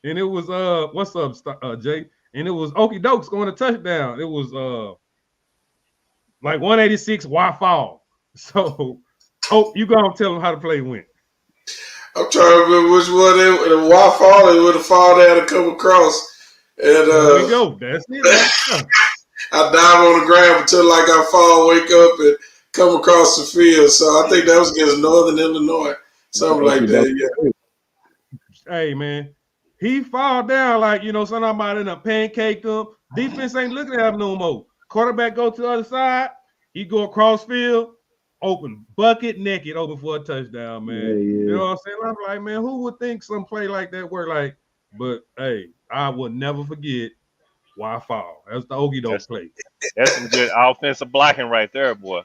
And it was what's up, Jay? And it was Okie Doke scoring a touchdown. It was like 186 Waco. So you gonna tell them how the play went. I'm trying to remember which one the Waco it would have fallen down and come across. And there we go. That's it. I dive on the ground until like I fall, wake up, and come across the field. So I think that was against Northern Illinois. Something like that, yeah. Hey man. He fall down like, you know, somebody in a pancake him. Defense ain't looking at him no more. Quarterback go to the other side. He go across field, open, bucket naked, open for a touchdown, man. Yeah. You know what I'm saying? I'm like, man, who would think some play like that work? Like, but hey, I will never forget why I fall. That's the Okie Doke play. That's some good offensive blocking right there, boy.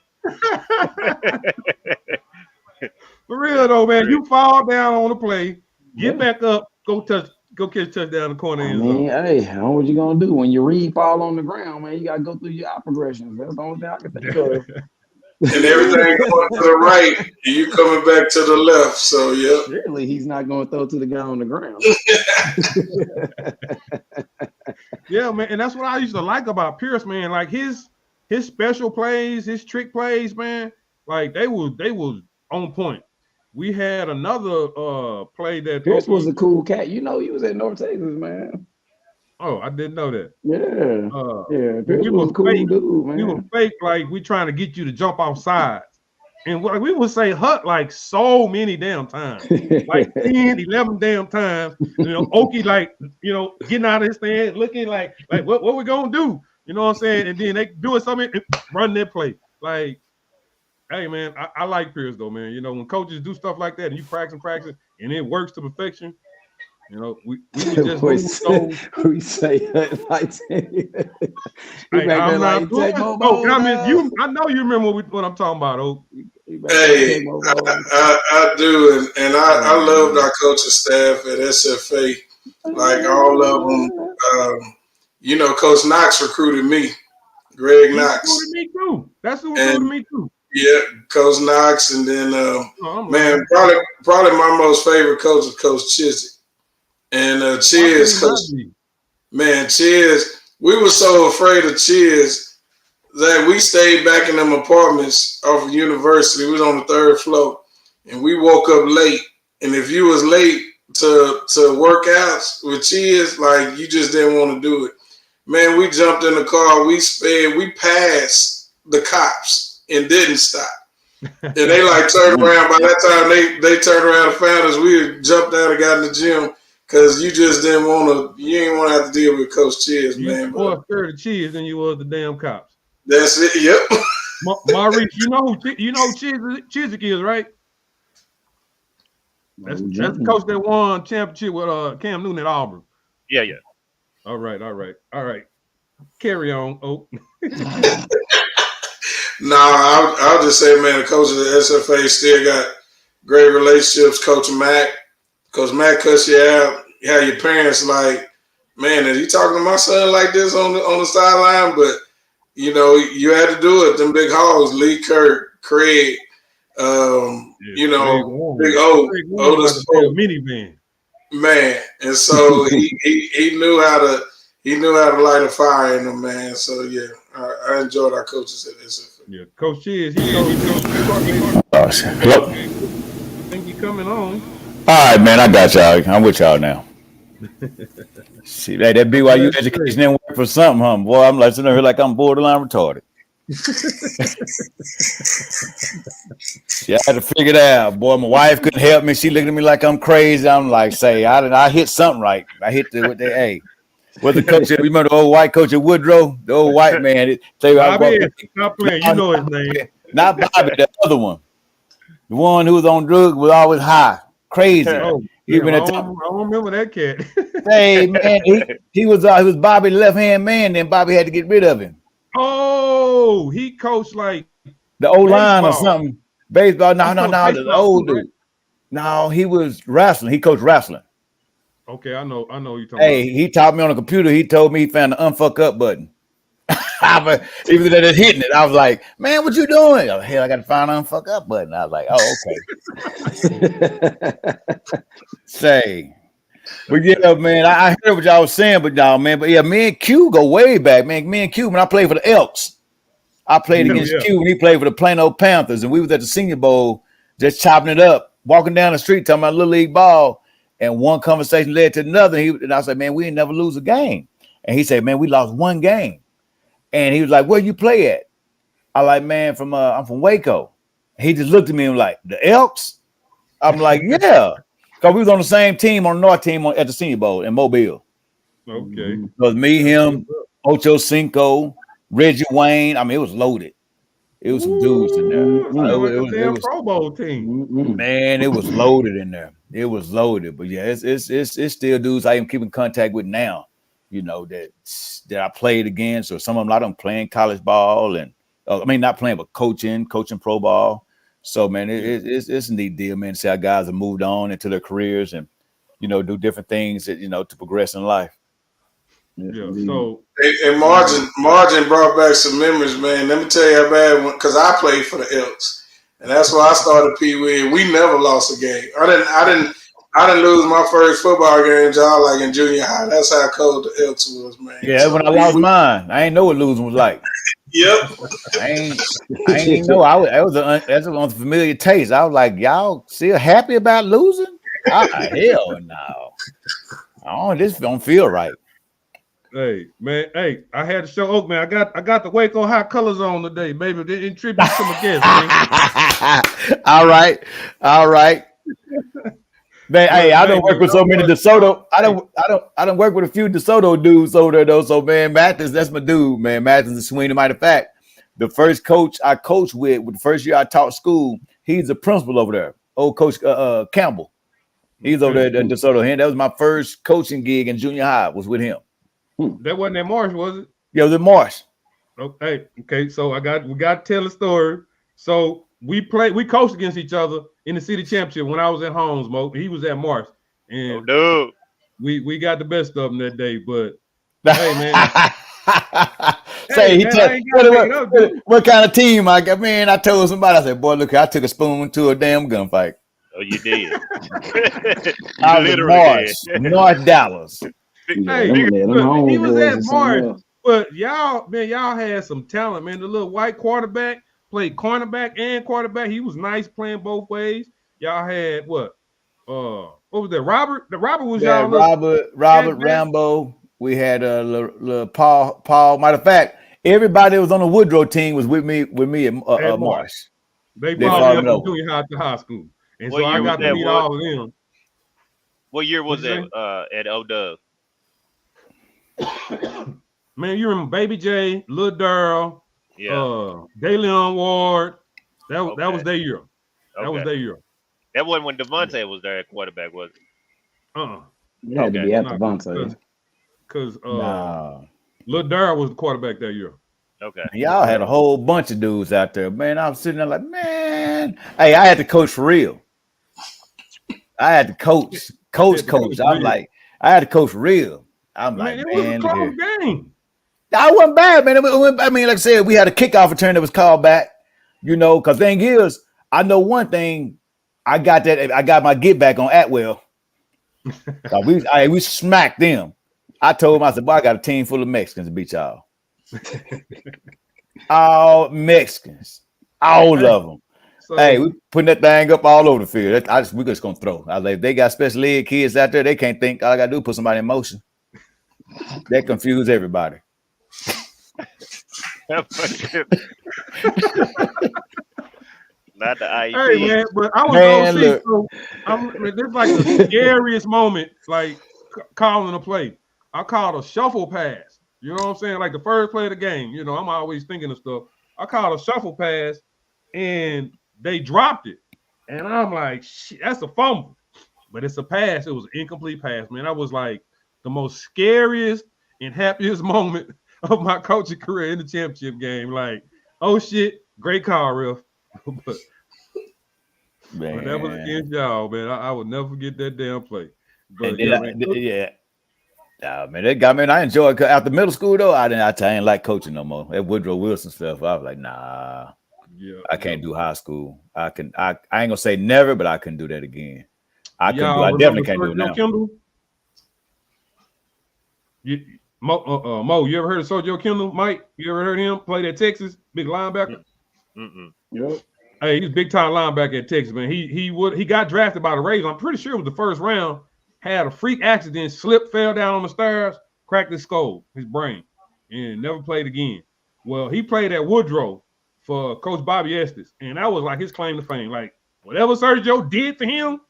For real though, man. You fall down on the play, get back up, go catch a touchdown in the corner. Hey, I know what you gonna do when you fall on the ground, man. You gotta go through your out progressions. That's the only thing I can think of. And everything going to the right, and you coming back to the left. So yeah. Surely he's not gonna throw to the guy on the ground. Yeah, man, and that's what I used to like about Pierce, man. Like his special plays, his trick plays, man. Like they was on point. We had another play that Pierce was a cool cat. You know, he was at North Texas, man. Oh, I didn't know that. Yeah, Pierce was a cool dude, man. We were fake, like we trying to get you to jump off sides. And we would say hut like so many damn times. Like 10, 11 damn times. You know, Okie like, you know, getting out of his stand, looking like what we gonna do? You know what I'm saying? And then they doing something, run their play. Like, hey man, I like Pierce though, man. You know, when coaches do stuff like that and you practice, and it works to perfection, you know, we just we say like I know you remember what I'm talking about. Oh, he Hey, I do, and I loved our coaching staff at SFA. Like all of them, Coach Knox recruited me, Greg He Knox. recruited me too. That's who recruited me too. Yeah, Coach Knox, and then man, probably my most favorite coach is Coach Chizik. And Chiz, Chiz, we were so afraid of Chiz that we stayed back in them apartments off of University. We was on the 3rd floor, and we woke up late. And if you was late to workouts with Chiz, like you just didn't want to do it. Man, we jumped in the car. We passed the cops and didn't stop. And they like turned around. By that time, they turned around and found us. We had jumped out and got in the gym because you just didn't want to. You didn't want to have to deal with Coach Chiz, man. You more scared of Chiz than you was the damn cops. That's it. Yep. Maurice, you know Chizik is, right? That's the coach that won championship with Cam Newton at Auburn. Yeah. All right. Carry on, Oak. No, I'll just say, man, the coaches at SFA still got great relationships. Coach Mack cuts you out. You have your parents like, man, is he talking to my son like this on the sideline? But you had to do it. Them big hogs, Lee Kirk, Craig, Big O, Otis minivan. Man, and so he knew how to light a fire in them, man. So yeah, I enjoyed our coaches at SFA. Yeah, Coach Chiz, he knows. Hello. I think you coming on. All right, man, I got y'all. I'm with y'all now. See, that BYU education didn't work for something, huh? Boy, I'm like sitting here like I'm borderline retarded. See, I had to figure it out. Boy, my wife couldn't help me. She looked at me like I'm crazy. I'm like, I hit something right. I hit what the coach said. Remember the old white coach at Woodrow? The old white man. Stop playing. You know his name. Not Bobby, the other one. The one who was on drugs was always high. Crazy. Oh, Even I don't remember that cat. Hey, man, he was Bobby's left-hand man, then Bobby had to get rid of him. Oh, he coached like the O-line or something. Baseball. No, the old dude. Right? No, he was wrestling. He coached wrestling. Okay, I know you're talking about. He taught me on the computer. He told me he found the unfuck up button. Even though they're hitting it, I was like, man, what you doing? Oh, hell, I got to find the unfuck up button. I was like, oh, okay. Say. But yeah, man, I heard what y'all was saying, but yeah, me and Q go way back, man. Me and Q, when I played for the Elks, I played against Q when he played for the Plano Panthers, and we was at the Senior Bowl just chopping it up, walking down the street talking about Little League ball, and one conversation led to another. And I said, man, we ain't never lose a game. And he said, man, we lost one game. And he was like, where you play at? I like, man, I'm from Waco. He just looked at me and was like, the Elks? I'm like, yeah. Because we was on the same team, on the North team at the Senior Bowl in Mobile. Okay. It was me, him, Ocho Cinco, Reggie Wayne. I mean, it was loaded. It was some dudes in there. It was Pro Bowl team. Man, it was loaded in there. It was loaded. But yeah, it's still dudes I even keep in contact with now, that I played against, or some of them I don't play in college ball, and not playing, but coaching pro ball. So man, it's a neat deal, man, to see how guys have moved on into their careers and do different things that to progress in life. Yeah. So and Margin brought back some memories, man. Let me tell you how bad, because I played for the Elks, and that's why I started Pee Wee. We never lost a game. I didn't lose my first football game, y'all, like in junior high. That's how cold the Elks was, man. Yeah, so when I lost mine, I ain't know what losing was like. Yep. I ain't know. That's an unfamiliar taste. I was like, y'all still happy about losing? Hell no. This don't feel right. Hey, man. Hey, I had to show Oak, man. I got the Waco High colors on today, baby. In tribute to my guest, man. All right. Man, hey, I don't work with so many DeSoto. I don't work with a few DeSoto dudes over there though. So man, Mathis, that's my dude, man. Mathis is Sweeney. Matter of fact, the first coach I coached with the first year I taught school, he's the principal over there. Old Coach Campbell. He's over there at DeSoto. That was my first coaching gig in junior high. Was with him. That wasn't at Marsh, was it? Yeah, it was at Marsh. Okay. So we got to tell a story. So we coached against each other in the city championship when I was at Holmes, Mo. He was at Mars, and we got the best of them that day. But hey, man. Say, hey, man, what kind of team I got? Man, I told somebody, I said, boy, look, I took a spoon to a damn gunfight. Oh, you did. I was in Mars, North Dallas. Hey, he was at Mars, but y'all had some talent, man. The little white quarterback played cornerback and quarterback. He was nice playing both ways. Y'all had what was that? Robert? The Robert was y'all. Robert Rambo. We had Paul. Matter of fact, everybody that was on the Woodrow team was with me at Mars. They followed me from junior high to high school, and so I got to meet all of them. What year was that at O-Dub? Man, you remember Baby J, Lil Durrell, DeLeon Ward. That was their year. That was their year. That wasn't when Devontae was there at quarterback, was it? It had to be at Devontae. Because Lil Durrell was the quarterback that year. Okay. Y'all had a whole bunch of dudes out there, man. I was sitting there like, man, hey, I had to coach for real. I had to coach. I'm like, I had to coach real. I'm like, man, it was a close game. I wasn't bad, man. I mean, like I said, we had a kickoff return that was called back, because thing is, I know one thing. I got my get back on Atwell. We smacked them. I told him, I said, boy, I got a team full of Mexicans to beat y'all. All Mexicans. All of them. So, hey, we putting that thing up all over the field. We're just going to throw. I was like, if they got special ed kids out there, they can't think. All I got to do is put somebody in motion. They confuse everybody. Not the IEP. Hey, man, but I was going to see. So this is like the scariest moment, like calling a play. I called a shuffle pass. You know what I'm saying? Like the first play of the game. I'm always thinking of stuff. I called a shuffle pass, and they dropped it. And I'm like, shit, that's a fumble. But it's a pass. It was an incomplete pass, man. That was like the most scariest and happiest moment of my coaching career in the championship game. Like, oh, shit, great call, ref. but that was against y'all, man. I would never forget that damn play. But man, that got me. And I enjoyed it. After middle school, though, I ain't like coaching no more. That Woodrow Wilson stuff, I was like, nah. Yeah, I can't do high school. I ain't gonna say never, but I couldn't do that again. I definitely can't do it now. Mo, you ever heard of Sergio Kendall? Mike, you ever heard him play at Texas? Big linebacker. Yep. Hey, he's big time linebacker at Texas, man. He got drafted by the Ravens. I'm pretty sure it was the first round. Had a freak accident, slipped, fell down on the stairs, cracked his skull, his brain, and never played again. Well, he played at Woodrow for Coach Bobby Estes, and that was like his claim to fame. Like whatever Sergio did for him,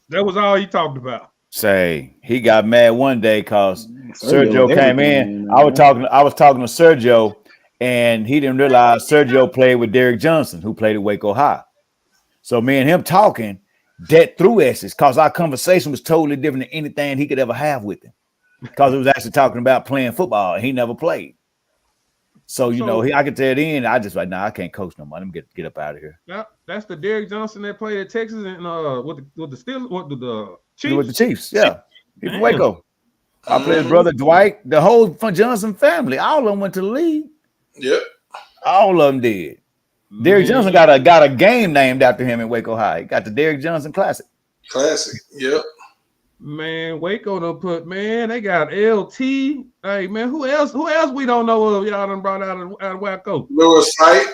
that was all he talked about. Say he got mad one day because Sergio came in. I was talking to Sergio, and he didn't realize Sergio played with Derek Johnson, who played at Waco High. So me and him talking that through Estes, because our conversation was totally different than anything he could ever have with him. Because it was actually talking about playing football, and he never played. So I could tell then I just like, nah, I can't coach no more. Let me get up out of here. Yeah, that's the Derek Johnson that played at Texas and with the Chiefs. With the Chiefs, yeah. He's from Waco. I played his brother Dwight, the whole Johnson family. All of them went to the league. Yep. All of them did. Derek Johnson got a game named after him in Waco High. He got the Derek Johnson Classic. Yep. Man, Waco done put, man, they got LT. Hey, man, who else we don't know of y'all done brought out of Waco? Lewis Wright.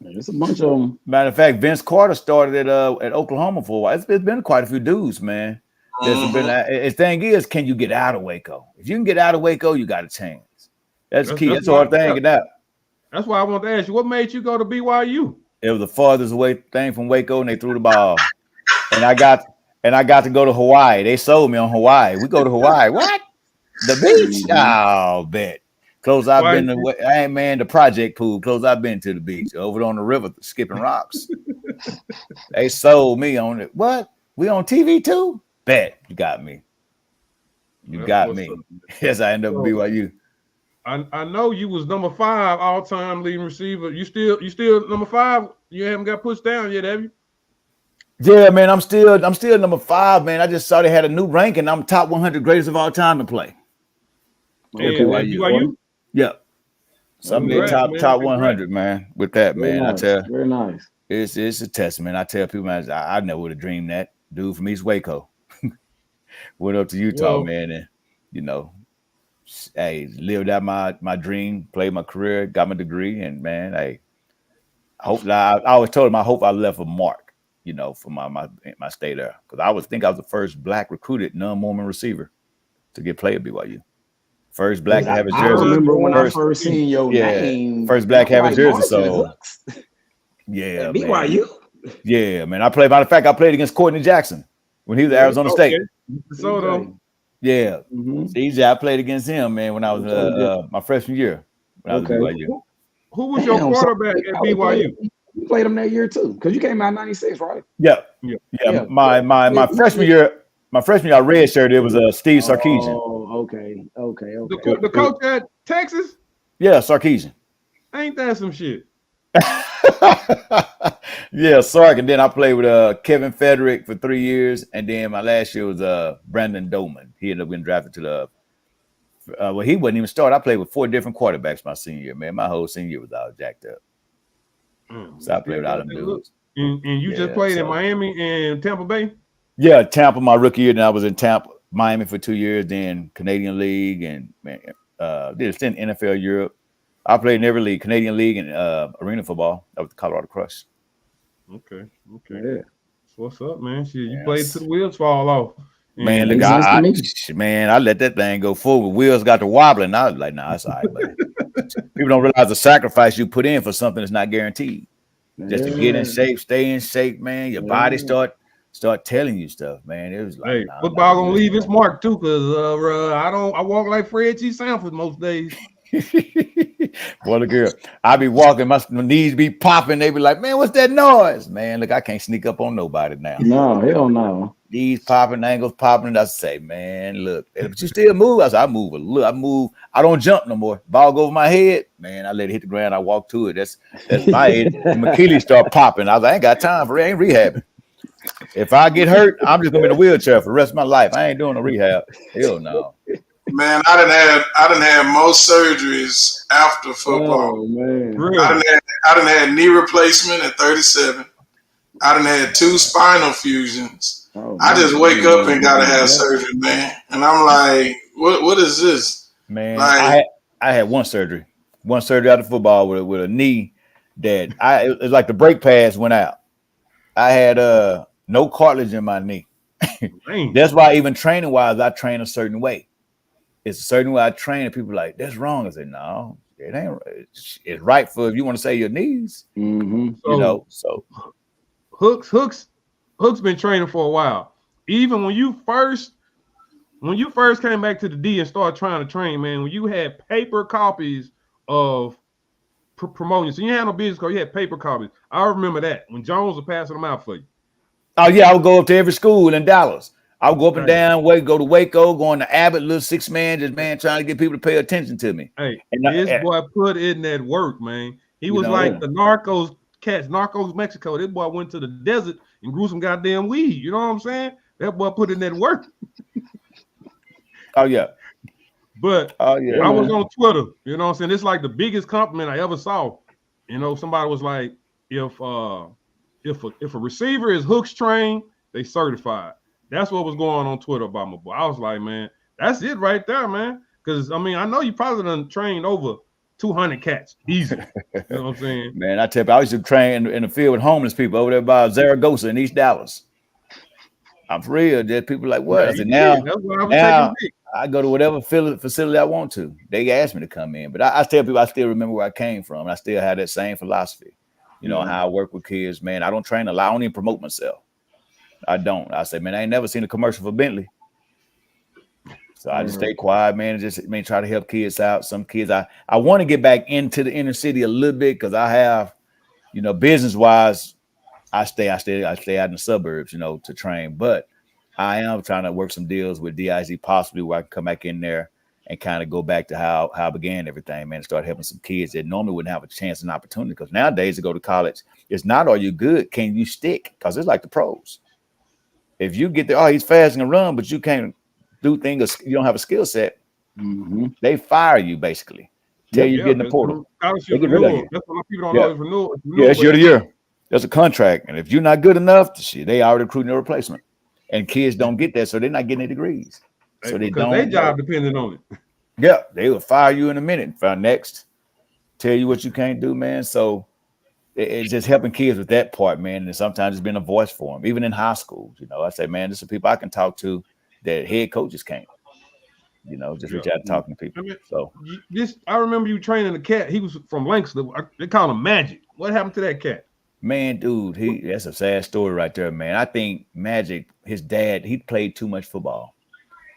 There's a bunch of them. Matter of fact, Vince Carter started at Oklahoma for a while. It's been quite a few dudes, man. The thing is, can you get out of Waco? If you can get out of Waco, you got a chance. That's the key. That's the hard thing to get out. That's why I want to ask you, what made you go to BYU? It was the farthest away thing from Waco, and they threw the ball. And I got to go to Hawaii. They sold me on Hawaii. We go to Hawaii. What? The beach? Oh, bet. Close I've been to, the project pool. Close I've been to the beach. Over on the river, skipping rocks. They sold me on it. What? We on TV too? Bet. You got me. You got me. Yes, I end up at BYU. I know you was number 5 all time leading receiver. You still number 5. You haven't got pushed down yet, have you? Yeah, man, I'm still number 5, man. I just saw they had a new ranking. I'm top 100 greatest of all time to play. And BYU? Yeah. So I'm in top 100, man. With that, Very man, nice. I tell Very nice. it's a testament. I tell people, man, I never would have dreamed that. Dude from East Waco went up to Utah, man, and you know, hey, lived out my dream, played my career, got my degree, and man, hey, hopefully I always told him I hope I left a mark, you know, for my stay there, because I was the first black recruited non-Mormon receiver to get played at BYU. First black to have a jersey. I remember when I first seen your name. First black have a jersey. So yeah, BYU. Yeah, man. Matter of fact, I played against Courtney Jackson when he was at Arizona State. So yeah, I played against him, man, when I was my freshman year. When I was at BYU. Who was your quarterback at BYU? You played him that year too, because you came out in '96, right? Yeah. My freshman year. My freshman year, I redshirted. It was Steve Sarkisian. Oh, okay. The coach at Texas? Yeah, Sarkisian. Ain't that some shit? Yeah, Sark. And then I played with Kevin Federick for 3 years. And then my last year was Brandon Doman. He ended up getting drafted to the well, he wasn't even started. I played with 4 different quarterbacks my senior year, man. My whole senior year was all jacked up. So I played with all them dudes. And you just played in Miami and Tampa Bay? Yeah, Tampa my rookie year. Then I was in Tampa, Miami for 2 years, then Canadian League, and did a stint in NFL Europe. I played in every league, Canadian League and arena football. That was the Colorado Crush. Okay. Yeah. So what's up, man? Shit, you played till the wheels fall off. Man, look, I let that thing go forward. Wheels got to wobbling. I was like, nah, it's all right, buddy. People don't realize the sacrifice you put in for something that's not guaranteed. Just to get in shape, stay in shape, man. Your body start telling you stuff, man. It was like, hey, football gonna leave its mark too, cause I walk like Fred G. Sanford most days. Boy, look here, I be walking, my knees be popping. They be like, man, what's that noise, man? Look, I can't sneak up on nobody now. No, hell no. Knees popping, ankles popping. And I say, man, look, but you still move. I say, I move a little. I move. I don't jump no more. Ball go over my head, man. I let it hit the ground. I walk to it. That's my head. My Achilles start popping. I was like, I ain't got time for it. I ain't rehabbing. If I get hurt, I'm just gonna be in a wheelchair for the rest of my life. I ain't doing no rehab. Hell no. Man, I done had most surgeries after football. Oh, man. Really? I done had knee replacement at 37. I done had 2 spinal fusions. Oh, I just wake up and gotta have surgery, man. And I'm like, what is this? Man, like, I had one surgery out of football with a knee that it was like the brake pads went out. I had no cartilage in my knee. That's why even training wise, I train a certain way. It's a certain way I train, and people are like, that's wrong. I say, no, it ain't. It's right for if you want to say your knees. Mm-hmm. You know, so Hooks been training for a while. Even when you first came back to the D and started trying to train, man, when you had paper copies of promoting, so you had no business card, you had paper copies. I remember that when Jones was passing them out for you. Oh yeah, I would go up to every school in Dallas. I would go up and down, go to Waco, going to Abbott, little 6-man, just man trying to get people to pay attention to me. Hey, this boy put in that work, man. He was like the Narcos Mexico. This boy went to the desert and grew some goddamn weed. You know what I'm saying? That boy put in that work. Oh yeah. But I was on Twitter, you know what I'm saying? It's like the biggest compliment I ever saw. You know, somebody was like, if a receiver is Hooks trained, they certified. That's what was going on Twitter about my boy. I was like, man, that's it right there, man. Because I mean, I know you probably done trained over 200 cats easy. You know what I'm saying? Man, I tell you, I used to train in the field with homeless people over there by Zaragoza in East Dallas. I'm for real. There's people like, what? I said, now I go to whatever facility I want to. They asked me to come in, but I tell people I still remember where I came from. And I still have that same philosophy. You know, how I work with kids, man. I don't train a lot. I don't even promote myself. I don't. I say, man, I ain't never seen a commercial for Bentley. So I just stay quiet, man, and just try to help kids out. Some kids, I want to get back into the inner city a little bit because I have, you know, business-wise, I stay out in the suburbs, you know, to train. But I am trying to work some deals with DIZ possibly where I can come back in there and kind of go back to how I began everything, man, and start helping some kids that normally wouldn't have a chance and opportunity. Because nowadays to go to college, it's not are you good, can you stick? Because it's like the pros. If you get there, he's fast and run, but you can't do things, you don't have a skill set, they fire you basically. Tell you get in the portal. They get rid of you. That's what people don't know is renewal. Yeah, it's year to year. There's a contract. And if you're not good enough, they already recruiting a replacement. And kids don't get that, so they're not getting their degrees. So they don't. Their job depending on it. Yeah, they will fire you in a minute. Next, tell you what you can't do, man. So it's just helping kids with that part, man. And sometimes it's been a voice for them, even in high school. I say, man, this is people I can talk to that head coaches can't. Just reach out and talking to people. I remember you training a cat. He was from Lancaster. They call him Magic. What happened to that cat? Man, dude, that's a sad story right there, man. I think Magic, his dad, he played too much football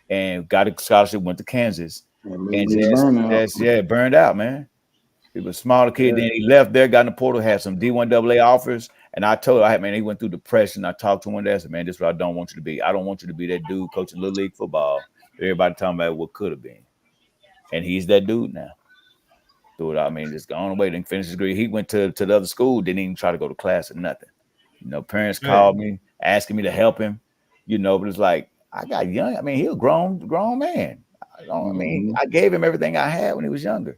and got a scholarship, went to Kansas. And burned out, man. He was a smaller kid. Then he left there, got in the portal, had some D1 AA offers. And I told him, man, he went through depression. I talked to him one day. I said, man, this is what I don't want you to be. I don't want you to be that dude coaching Little League football. Everybody talking about what could have been. And he's that dude now. Just gone away, didn't finish his degree. He went to the other school, didn't even try to go to class or nothing. Parents called me, asking me to help him, but it's like, I got young. He a grown man. I gave him everything I had when he was younger.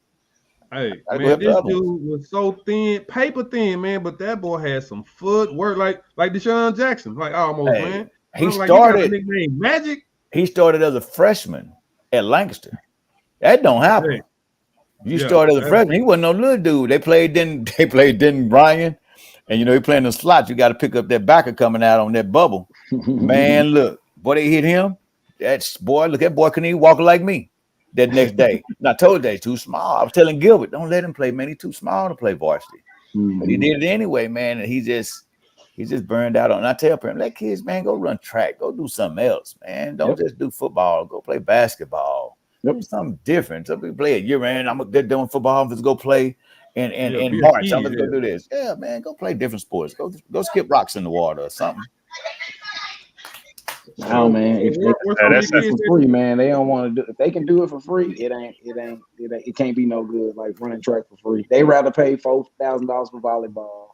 Hey, man, this dude was so thin, paper thin, man, but that boy had some footwork like Deshaun Jackson, almost, man. He started nickname Magic. He started as a freshman at Lancaster. That don't happen. Hey. You started as a freshman. He wasn't no little dude. They played Denton Bryan, and he playing the slots. You got to pick up that backer coming out on that bubble. Man, look, boy, they hit him. That boy couldn't even walk like me that next day. And I told you, he's too small. I was telling Gilbert, don't let him play, man. He's too small to play varsity. But he did it anyway, man. And he's just burned out on. And I tell him, let kids, man, go run track, go do something else, man. Don't just do football. Go play basketball. Do something different. Some people play a year round. They're doing football. I'm just go play in March. I'm just go do this. Yeah, man, go play different sports. Go skip rocks in the water or something. No, man. If they do it for free, man, they don't want to do. If they can do it for free, it can't be no good. Like running track for free, they rather pay $4,000 for volleyball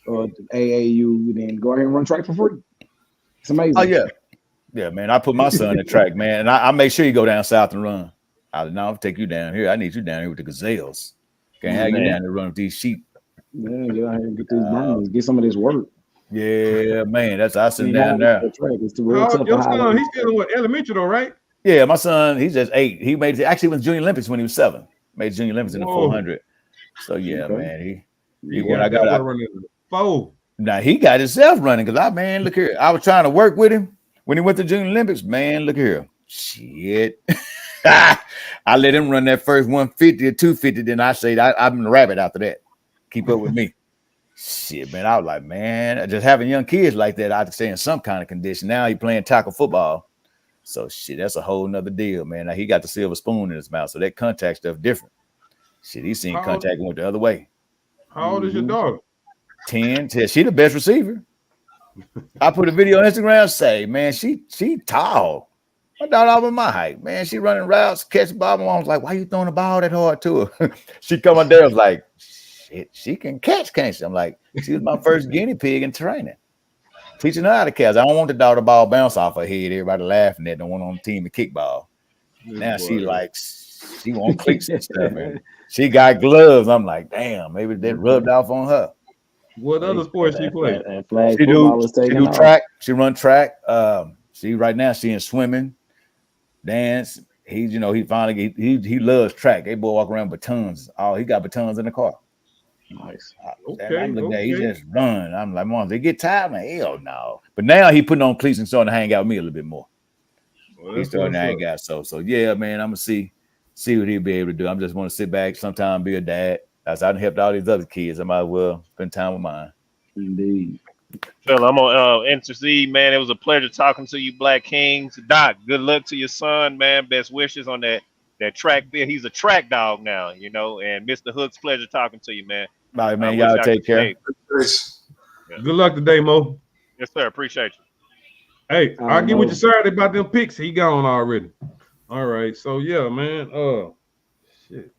or AAU than go ahead and run track for free. It's amazing. Oh yeah, man. I put my son in track, man, and I make sure you go down south and run. I'll take you down here. I need you down here with the gazelles. Can't have you down there running with these sheep. Yeah, get out here and get these burgers, get some of this work. Yeah, man, I sitting down there. Your son, he's still in elementary though, right? Yeah, my son, he's just 8. He made Junior Olympics when he was 7. Made Junior Olympics in the 400. So yeah, man, he when I got running 4. Now he got himself running because look here, I was trying to work with him when he went to Junior Olympics. Man, look here, shit. I let him run that first 150 or 250. Then I said, I'm the rabbit after that. Keep up with me. Shit, man. I was like, man, just having young kids like that, I'd stay in some kind of condition. Now he playing tackle football. So shit, that's a whole nother deal, man. Now he got the silver spoon in his mouth. So that contact stuff different. Shit, he's seen contact went the other way. How old is your daughter? 10. She the best receiver. I put a video on Instagram, say, man, she tall. My daughter over my height, man. She running routes, catch ball. My mom was like, why you throwing the ball that hard to her? She come up there, was like, shit, she can catch, can't she? I'm like, she was my first guinea pig in training. Teaching her how to catch. I don't want the daughter ball bounce off her head. Everybody laughing at the one on the team to kickball. Now she won't clicks and stuff. Man. She got gloves. I'm like, damn, maybe that rubbed off on her. What other sports she play? She do track. She run track. Right now she in swimming, dance. He finally he loves track. They boy walk around with batons. Oh, he got batons in the car. Nice. Okay. He just run. I'm like, mom, they get tired. I'm like, hell no. But now he putting on cleats and starting to hang out with me a little bit more. Well, he's starting to hang out. So yeah, man, I'm gonna see what he'll be able to do. I'm just want to sit back, sometime be a dad. As I've helped all these other kids, I might as well spend time with mine. Indeed. Phil, I'm on intercede, man. It was a pleasure talking to you, Black Kings. Doc, good luck to your son, man. Best wishes on that track field. He's a track dog now, and Mr. Hooks, pleasure talking to you, man. All right, man. Y'all take care. Good luck today, Mo. Yes, sir. Appreciate you. Hey, I'll get with you Saturday about them picks. He gone already. All right. So yeah, man. Shit.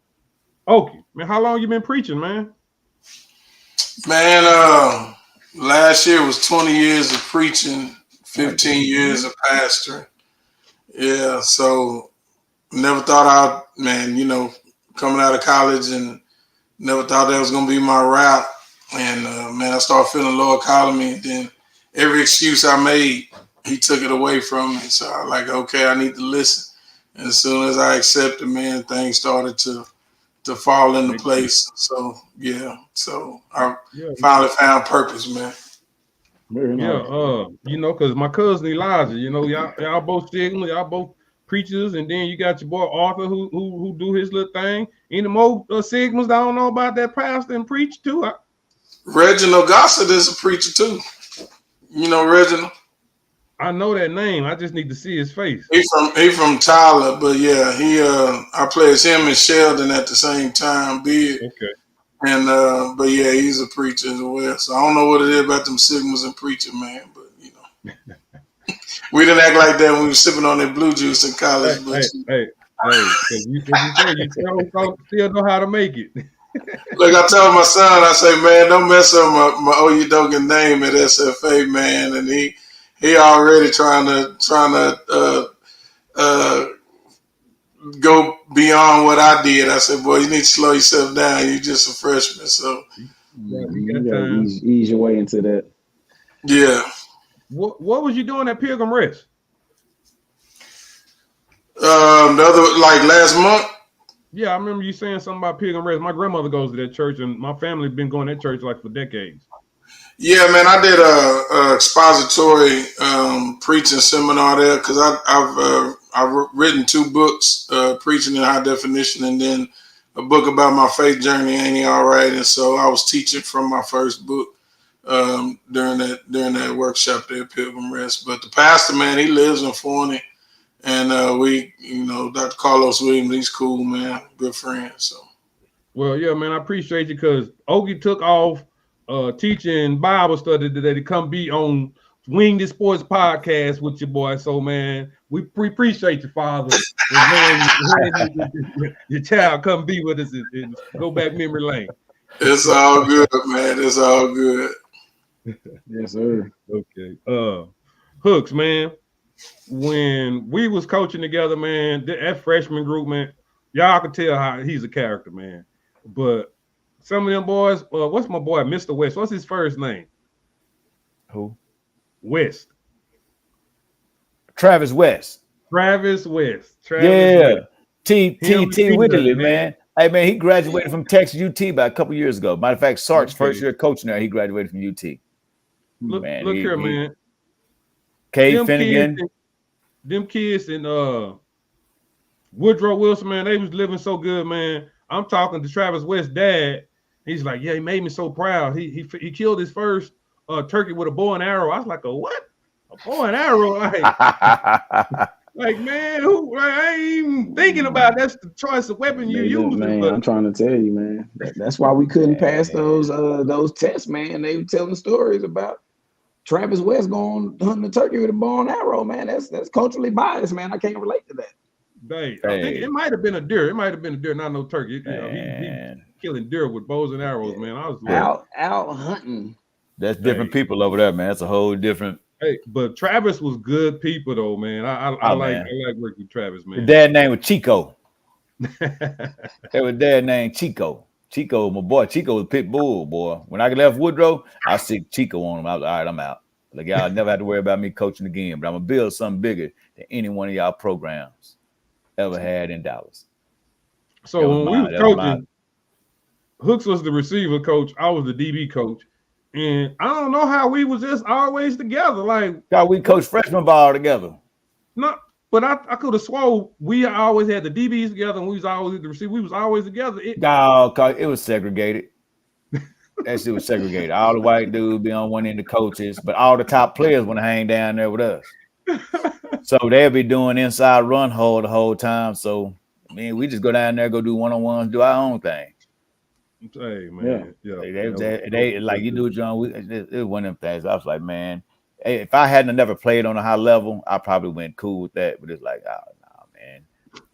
Okay, man. How long you been preaching, man? Man, last year was 20 years of preaching, 15 years of pastoring. Yeah, so never thought man, coming out of college and never thought that was gonna be my route. And man, I started feeling Lord calling me. And then every excuse I made, he took it away from me. So I like, okay, I need to listen. And as soon as I accepted, man, things started to fall into place. So yeah, so I finally found purpose, man. Very nice. Yeah, because my cousin Elijah, y'all both Sigma, y'all both preachers, and then you got your boy Arthur who do his little thing. Any more Sigmas that I don't know about that pastor and preach too? Reginald Gossett is a preacher too. You know Reginald? I know that name. I just need to see his face. He from Tyler, but yeah, I play as him and Sheldon at the same time, Big. Okay. And but yeah, he's a preacher as well. So I don't know what it is about them Sigmas and preaching, man, but we didn't act like that when we were sipping on that blue juice in college. Hey, you still know how to make it. Look, I told my son, I say, man, don't mess up my Okie Dogan name at SFA, man. And he already trying to go beyond what I did. I said, boy, you need to slow yourself down. You're just a freshman, so you gotta ease your way into that. Yeah. What was you doing at Pilgrim Rest? The other, like last month. Yeah, I remember you saying something about Pilgrim Rest. My grandmother goes to that church, and my family been going to that church like for decades. Yeah, man, I did a expository preaching seminar there because I've written 2 books, preaching in high definition, and then a book about my faith journey, Ain't He All Right? And so I was teaching from my first book during that workshop there at Pilgrim Rest. But the pastor, man, he lives in Forney. And Dr. Carlos Williams, he's cool, man. Good friend. So, well, yeah, man, I appreciate you because Okie took off teaching Bible study today to come be on Wing the Sports podcast with your boy. So, man, we appreciate you, Father. Your child come be with us and go back memory lane. It's all good, man. It's all good. Yes, sir. Okay. Hooks, man. When we was coaching together, man, that freshman group, man, y'all can tell how he's a character, man. But some of them boys, what's my boy, Mr. West? What's his first name? Who? West. Travis West. Travis West. T Whitley, man. Hey, man, he graduated from Texas UT about a couple years ago. Matter of fact, Sark's first year coaching there, he graduated from UT. Look here, man. Cade Finnegan. Them kids and Woodrow Wilson, man, they was living so good, man. I'm talking to Travis West's dad. He's like, yeah, he made me so proud. He killed his first turkey with a bow and arrow. I was like, a what? A bow and arrow? Like, man, I ain't even thinking about that's the choice of weapon you use. Man, I'm trying to tell you, man. That's why we couldn't pass those tests, man. They were telling stories about Travis West going hunting a turkey with a bow and arrow, man. That's culturally biased, man. I can't relate to that. I think it might have been a deer. It might have been a deer, not no turkey. He killing deer with bows and arrows, man. I was out hunting. That's different people over there, man. That's a whole different. Hey, but Travis was good people though, man. I like working with Travis, man. His dad name was Chico. His dad named Chico. Chico, my boy. Chico was pit bull, boy. When I left Woodrow, I sick Chico on him. I was like, all right, I'm out. Like, y'all never had to worry about me coaching again, but I'm gonna build something bigger than any one of y'all programs ever had in Dallas. So when we were coaching, Hooks was the receiver coach. I was the DB coach. And I don't know how we was just always together. Like, how we coached freshman ball together. No, but I could have swore we always had the DBs together and we was always the receiver. We was always together. Cause it was segregated. That shit was segregated. All the white dudes be on one end of coaches, but all the top players want to hang down there with us. So they'll be doing inside run hold the whole time. So, I mean, we just go down there, go do one-on-ones, do our own thing. Hey, man. Yeah. They like you do, John. It was one of them things. I was like, man, hey, if I hadn't never played on a high level, I probably went cool with that. But it's like, oh, no, man.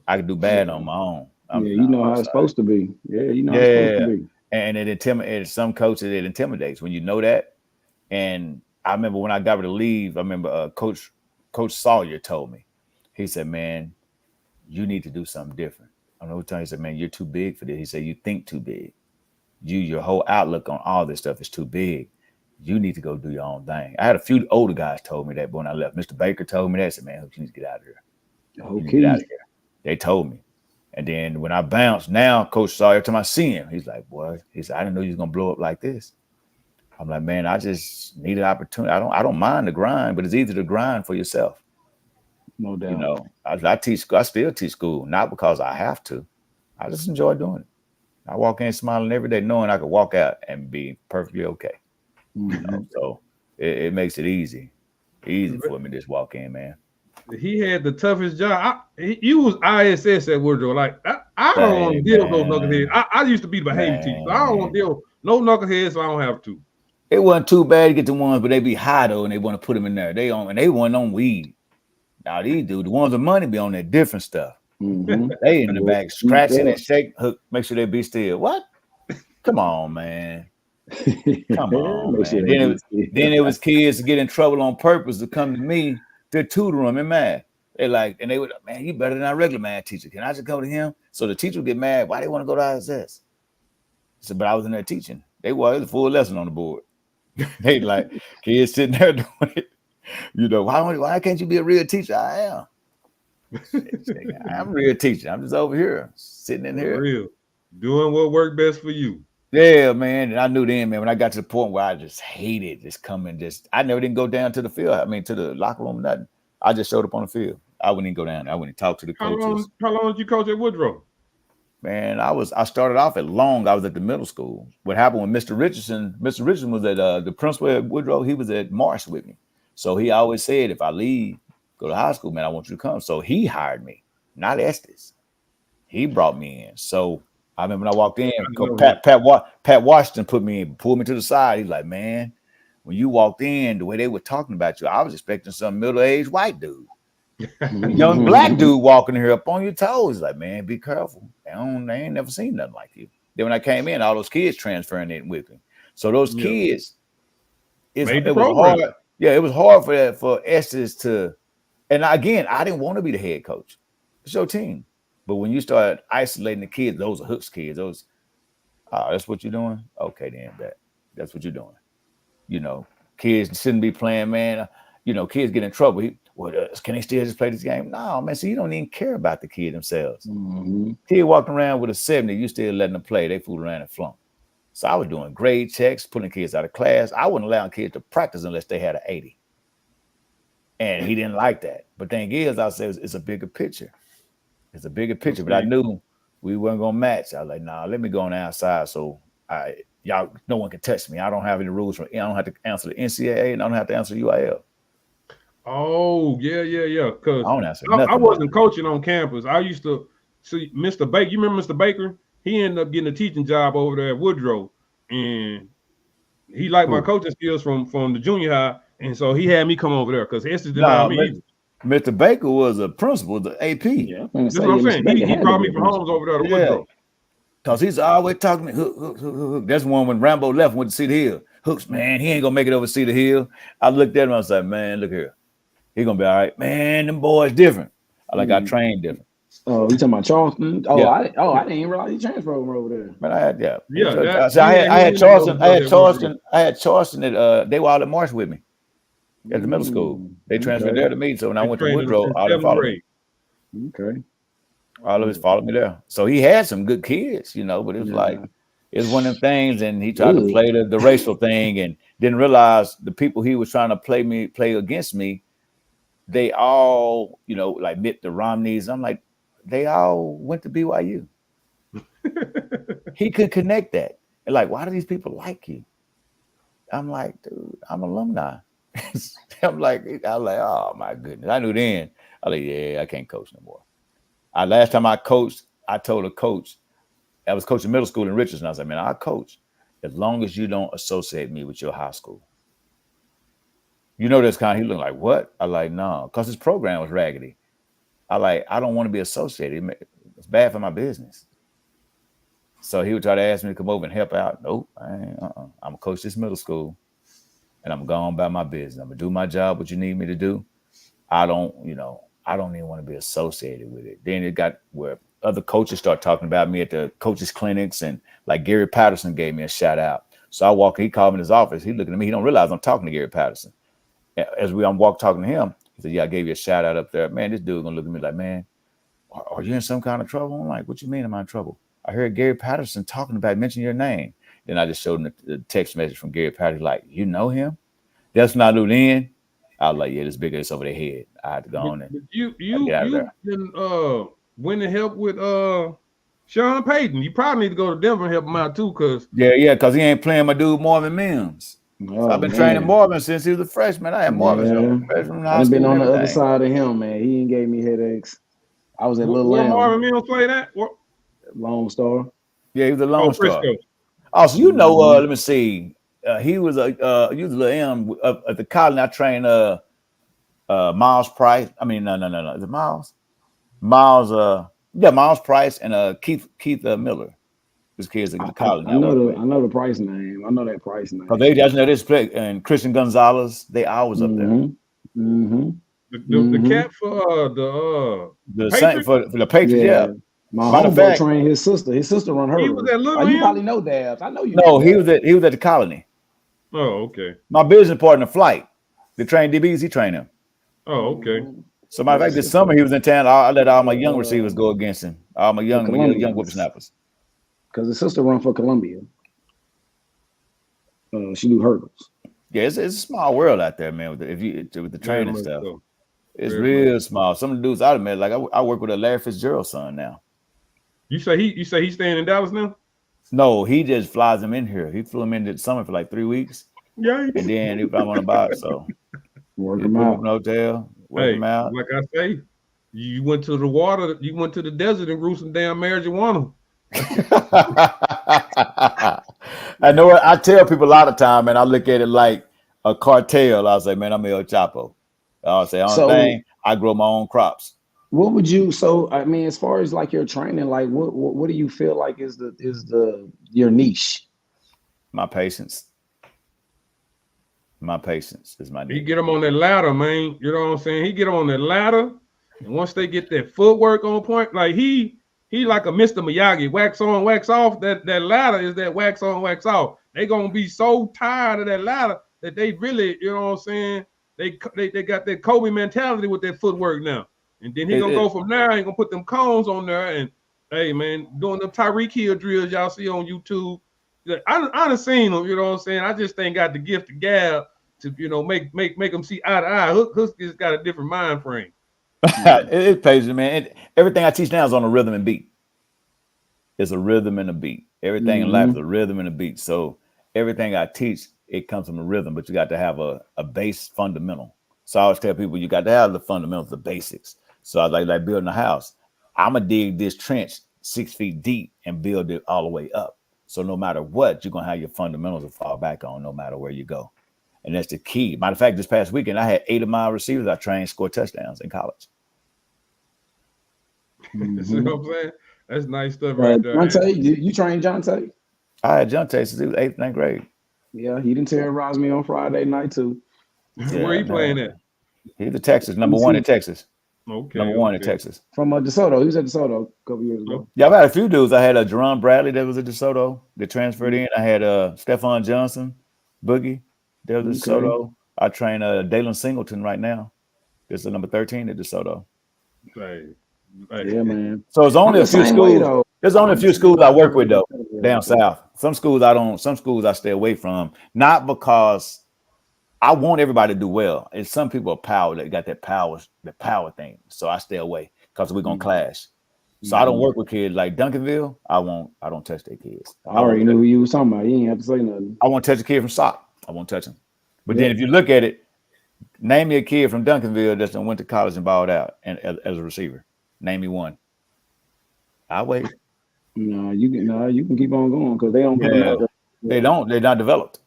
I could do bad on my own. You know how it's supposed to be. Yeah, you know how it's supposed to be. And it intimidates some coaches. It intimidates when you know that. And I remember when I got ready to leave, I remember Coach Sawyer told me, he said, man, you need to do something different. I don't know what time he said, man, you're too big for this. He said, you think too big. Your whole outlook on all this stuff is too big. You need to go do your own thing. I had a few older guys told me that when I left. Mr. Baker told me that. I said, man, you need to get out of here. You need to get out of here. They told me. And then when I bounced, now Coach Sawyer, every time I see him, he's like, boy, he said, I didn't know you was going to blow up like this. I'm like, man, I just need an opportunity. I don't mind the grind, but it's easy to grind for yourself. No doubt. You know, I still teach school, not because I have to. I just enjoy doing it. I walk in smiling every day, knowing I could walk out and be perfectly okay. You know, so it makes it easy for me to just walk in, man. He had the toughest job. You was ISS at Woodrow. Like I don't want to deal with those knuckleheads. I used to be the behavior teacher. So I don't want to deal with no knuckleheads, so I don't have to. It wasn't too bad to get the ones, but they be high though, and they want to put them in there. They weren't on weed. Now these dudes, the ones with money, be on that different stuff. They in the back scratching and shake, hook, make sure they be still. What? Come on, man. Come on, man. Then it was kids to get in trouble on purpose to come to me to tutor them in math. They like, and they would, man, you better than our regular math teacher. Can I just go to him? So the teacher would get mad. Why they want to go to ISS? I said, but I was in there teaching. It was a full lesson on the board. They like kids sitting there doing it. You know, why can't you be a real teacher? I am. I'm a real teacher. I'm just over here sitting in here. Real. Doing what worked best for you. Yeah, man. And I knew then, man, when I got to the point where I just hated just coming, I never didn't go down to the field. I mean, to the locker room, nothing. I just showed up on the field. I wouldn't even go down there. I wouldn't talk to the coaches. How long did you coach at Woodrow? Man, I started off at Long. I was at the middle school. What happened when Mr. Richardson was at the principal at Woodrow, he was at Marsh with me. So he always said, if I leave, go to high school, man, I want you to come. So he hired me, not Estes. He brought me in. So I remember when I walked in, Pat Washington pulled me to the side. He's like, man, when you walked in, the way they were talking about you, I was expecting some middle-aged white dude. Young black dude walking here up on your toes. Like, man, be careful. They ain't never seen nothing like you. Then when I came in, all those kids transferring in with me. So those kids, it was hard. Yeah, it was hard for Estes to, and again, I didn't want to be the head coach. It's your team. But when you start isolating the kids, those are Hooks kids. That's what you're doing? Okay, then that's what you're doing. You know, kids shouldn't be playing, man. You know, kids get in trouble. Can they still just play this game? No, man. So you don't even care about the kid themselves. Kid walking around with a 70, you still letting them play. They fool around and flunk. So I was doing grade checks, pulling kids out of class. I wouldn't allow kids to practice unless they had an 80. And he didn't like that. But thing is, I said, it's a bigger picture. It's a bigger picture. But I knew we weren't going to match. I was like, nah, let me go on the outside so no one can touch me. I don't have any rules. I don't have to answer the NCAA and I don't have to answer UIL. Oh, yeah. Because I wasn't coaching on campus. I used to see Mr. Baker. You remember Mr. Baker? He ended up getting a teaching job over there at Woodrow. And he liked my coaching skills from the junior high. And so he had me come over there because Estes didn't have me either. Mr. Baker was a principal, the AP. Yeah, that's what I'm saying. He brought me from Holmes over there to Woodrow. Because he's always talking to me, Hook. That's one when Rambo left and went to Cedar Hill. Hooks, man, he ain't going to make it over Cedar Hill. I looked at him, I was like, man, look here. He's going to be all right. Man, them boys different. I trained different. Oh, you talking about Charleston? Oh, yeah. I didn't even realize he transferred over there. But I had Charleston. I had Charleston at they were all at Marsh with me at the middle school. They transferred there to me. So when I went to Woodrow, all of followed me. Okay. All of us followed me there. So he had some good kids, you know, but it was like it's one of them things, and he tried to play the racial thing and didn't realize the people he was trying to play against me, they all, you know, like Mitt the Romneys. I'm like, they all went to BYU. He could connect that. And like, why do these people like you? I'm like, dude, I'm alumni. I'm like, oh my goodness. I knew then. I was like, yeah, I can't coach no more. Last time I coached, I told a coach, I was coaching middle school in Richardson. I was like, man, I'll coach as long as you don't associate me with your high school. You know, this kind of, he looked like, what? I like, no, because his program was raggedy. I don't want to be associated. It's bad for my business. So he would try to ask me to come over and help out. Nope, I ain't, I'm gonna coach this middle school, and I'm going about my business. I'm gonna do my job. What you need me to do. I don't even want to be associated with it. Then it got where other coaches start talking about me at the coaches clinics, and like Gary Patterson gave me a shout out. So I walk, he called me in his office. He looking at me. He don't realize I'm talking to Gary Patterson. As I'm talking to him, he said, "Yeah, I gave you a shout out up there." Man, this dude gonna look at me like, "Man, are you in some kind of trouble?" I'm like, "What you mean am I in trouble? I heard Gary Patterson talking about mentioning your name." Then I just showed him the text message from Gary Patterson, like, "You know him?" That's when I knew then. I was like, "Yeah, this bigger, it's over their head." I had to go on and get out of there. Went and help with Sean Payton. You probably need to go to Denver and help him out too, because because he ain't playing my dude Marvin Mims. So I've been training Marvin since he was a freshman. I had Marvin freshman in high school. I've been on the other side of him, man. He ain't gave me headaches. I was at Little Lamb. Marvin Mims play that? Lone Star. Yeah, he was a Lone Star. Frisco. Oh, so you know, let me see. He was a Little M at the college. I trained Miles Price. I mean, no. Is it Miles? Miles Price and Keith Miller. His kids at the college. I know the Price name. I know that Price name. They just know this play, and Christian Gonzalez. They always up there. Mm-hmm. The cat for the Patriots? For the Patriots. Yeah. My homeboy trained his sister. His sister run her. He was at Little you probably know Dabs. I know you. No, he was at the Colony. Oh, okay. My business partner, Flight, the trained DBs. He trained him. Oh, okay. So matter of fact, this summer he was in town. I let all my young receivers go against him. All my young whippersnappers. Because his sister run for Columbia. She do hurdles. Yeah, it's a small world out there, man. With the training stuff, it's real small. Some of the dudes out of man, like I work with a Larry Fitzgerald's son now. You say he's staying in Dallas now? No, he just flies him in here. He flew him in the summer for like 3 weeks. Yeah, and then he put him on a boat. So work him out. Hotel. Work him out. Like I say, you went to the water. You went to the desert and grew some damn marijuana. I know. I tell people a lot of time, and I look at it like a cartel. I say, man, I'm El Chapo. I'll say, I grow my own crops. What would you? So I mean, as far as like your training, like what do you feel like is your niche? My patience. My patience is my niche. He get them on that ladder, man. You know what I'm saying? He get them on that ladder, and once they get their footwork on point, like he like a Mr. Miyagi, wax on, wax off. That ladder is that wax on, wax off. They gonna be so tired of that ladder that they really, you know what I'm saying? They got that Kobe mentality with their footwork now. And then he gonna go from there. He gonna put them cones on there, and hey, man, doing the Tyreek Hill drills y'all see on YouTube. I done seen them. You know what I'm saying? I just ain't got the gift of gab to make them see eye to eye. Hooks just got a different mind frame. It pays me, man. Everything I teach now is on a rhythm and beat. It's a rhythm and a beat. Everything in life is a rhythm and a beat. So everything I teach, it comes from a rhythm, but you got to have a base fundamental. So I always tell people you got to have the fundamentals, the basics. So I like building a house. I'm gonna dig this trench 6 feet deep and build it all the way up. So no matter what, you're gonna have your fundamentals to fall back on, no matter where you go. And that's the key. Matter of fact, this past weekend, I had 8 of my receivers I trained score touchdowns in college. Mm-hmm. See what I'm saying? That's nice stuff right there. Jonte, you trained Jonte? I had Jonte since he was 8th, 9th grade. Yeah, he didn't terrorize me on Friday night too. Yeah, where he playing at? He's the Texas, number 1 in Texas. Okay. Number 1 in Texas. From DeSoto. He was at DeSoto a couple years ago. Yeah, I've had a few dudes. I had Jerron Bradley that was at DeSoto that transferred in. I had Stephon Johnson, Boogie, that was at DeSoto. I train Dalen Singleton right now. This is number 13 at DeSoto. Right. Yeah, man. So it's only a few schools. There's only a few schools I work with though down south. Some schools I stay away from, not because I want everybody to do well. And some people are power that got that power thing. So I stay away because we're gonna clash. So I don't work with kids like Duncanville. I don't touch their kids. I already knew who you was talking about. You ain't have to say nothing. I won't touch a kid from Sock. I won't touch him. But then if you look at it, name me a kid from Duncanville that went to college and balled out and as a receiver. Name me one. I'll wait. No, you can keep on going because they don't. They don't. They're not developed.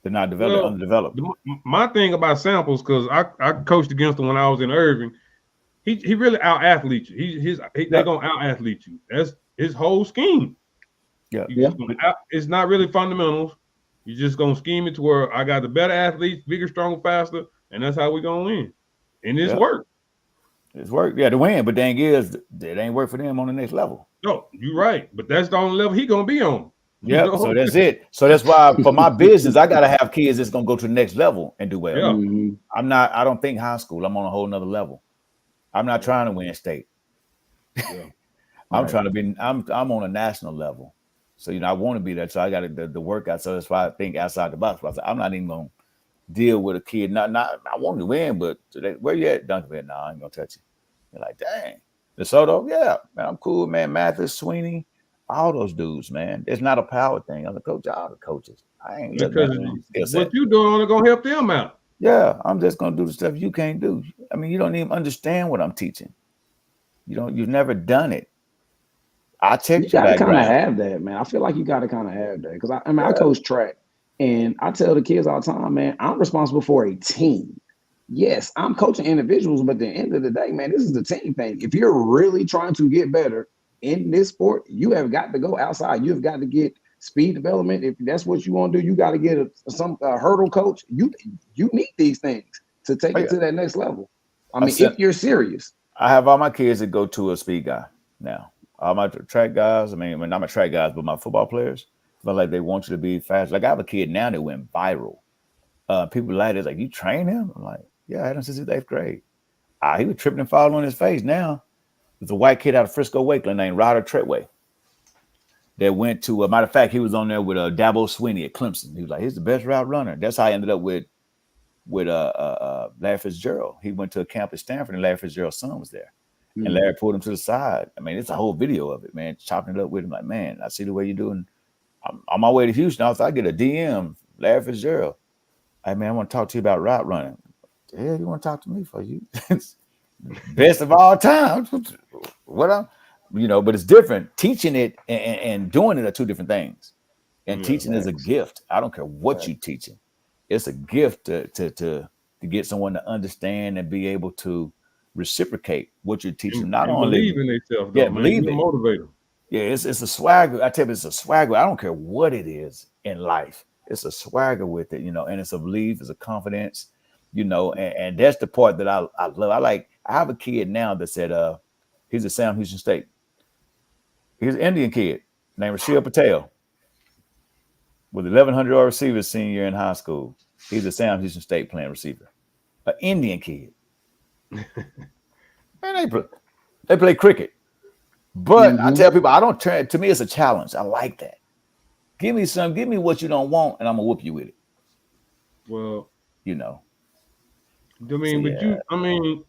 They're not developed. Well, underdeveloped. My thing about samples, because I coached against them when I was in Irving. he really out athlete you. They're gonna out athlete you. That's his whole scheme. Yeah. It's not really fundamentals. You're just gonna scheme it to where I got the better athletes, bigger, stronger, faster, and that's how we're gonna win. And it's worked. It's worked, to win. But thing is, it ain't work for them on the next level. No, you're right. But that's the only level he gonna be on. Yeah, so that's it. So that's why for my business, I gotta have kids that's gonna go to the next level and do well. Yeah. Mm-hmm. I don't think high school. I'm on a whole nother level. I'm not trying to win state. Yeah. I'm trying to be. I'm on a national level. So I want to be there. So I got the workout. So that's why I think outside the box. But I'm not even gonna deal with a kid. Not. I want to win, but today, where you at, Duncan? No, I ain't gonna touch you. You're like, dang. DeSoto, yeah, man, I'm cool, man. Mathis, Sweeney, all those dudes, man. It's not a power thing. I'm the coach. All the coaches. I ain't because what you doing only gonna help them out. Yeah, I'm just gonna do the stuff you can't do. I mean, you don't even understand what I'm teaching. You've never done it. I checked you gotta kind of have that, man. I feel like you gotta kind of have that because I coach track, and I tell the kids all the time, man, I'm responsible for a team. Yes, I'm coaching individuals, but at the end of the day, man, this is the team thing. If you're really trying to get better in this sport, you have got to go outside. You have got to get speed development. If that's what you want to do, you got to get a hurdle coach. You need these things to take it to that next level. I mean, if you're serious. I have all my kids that go to a speed guy now. All my track guys, not my track guys, but my football players, but like they want you to be fast. Like I have a kid now that went viral. People like it, like, you train him? I'm like, yeah, I had him since his 8th grade. He was tripping and falling on his face. Now there's a white kid out of Frisco, Wakeland named Ryder Treadway that went to, matter of fact, he was on there with Dabo Sweeney at Clemson. He was like, he's the best route runner. That's how I ended up with Larry Fitzgerald. He went to a camp at Stanford and Larry Fitzgerald's son was there. Mm-hmm. And Larry pulled him to the side. I mean, it's a whole video of it, man, chopping it up with him. Like, man, I see the way you're doing. I'm on my way to Houston. I get a DM, Larry Fitzgerald. Hey, man, I want to talk to you about route running. What the hell you want to talk to me for? You best of all time. But it's different. Teaching it and doing it are two different things. And teaching is a gift. I don't care what you're teaching. It's a gift to get someone to understand and be able to reciprocate what you're teaching. Not and only believe in themselves, believe it. Motivate them. Yeah, it's a swagger. I tell you, it's a swagger. I don't care what it is in life. It's a swagger with it, and it's a belief, it's a confidence, and that's the part that I love. I have a kid now that said he's at Sam Houston State. He's an Indian kid named Rashid Patel with 1,100 receivers senior year in high school. He's at Sam Houston State playing receiver. An Indian kid. Man, they play cricket. But I tell people, I don't turn. To me, it's a challenge. I like that. Give me what you don't want, and I'm gonna whoop you with it. Well, I mean,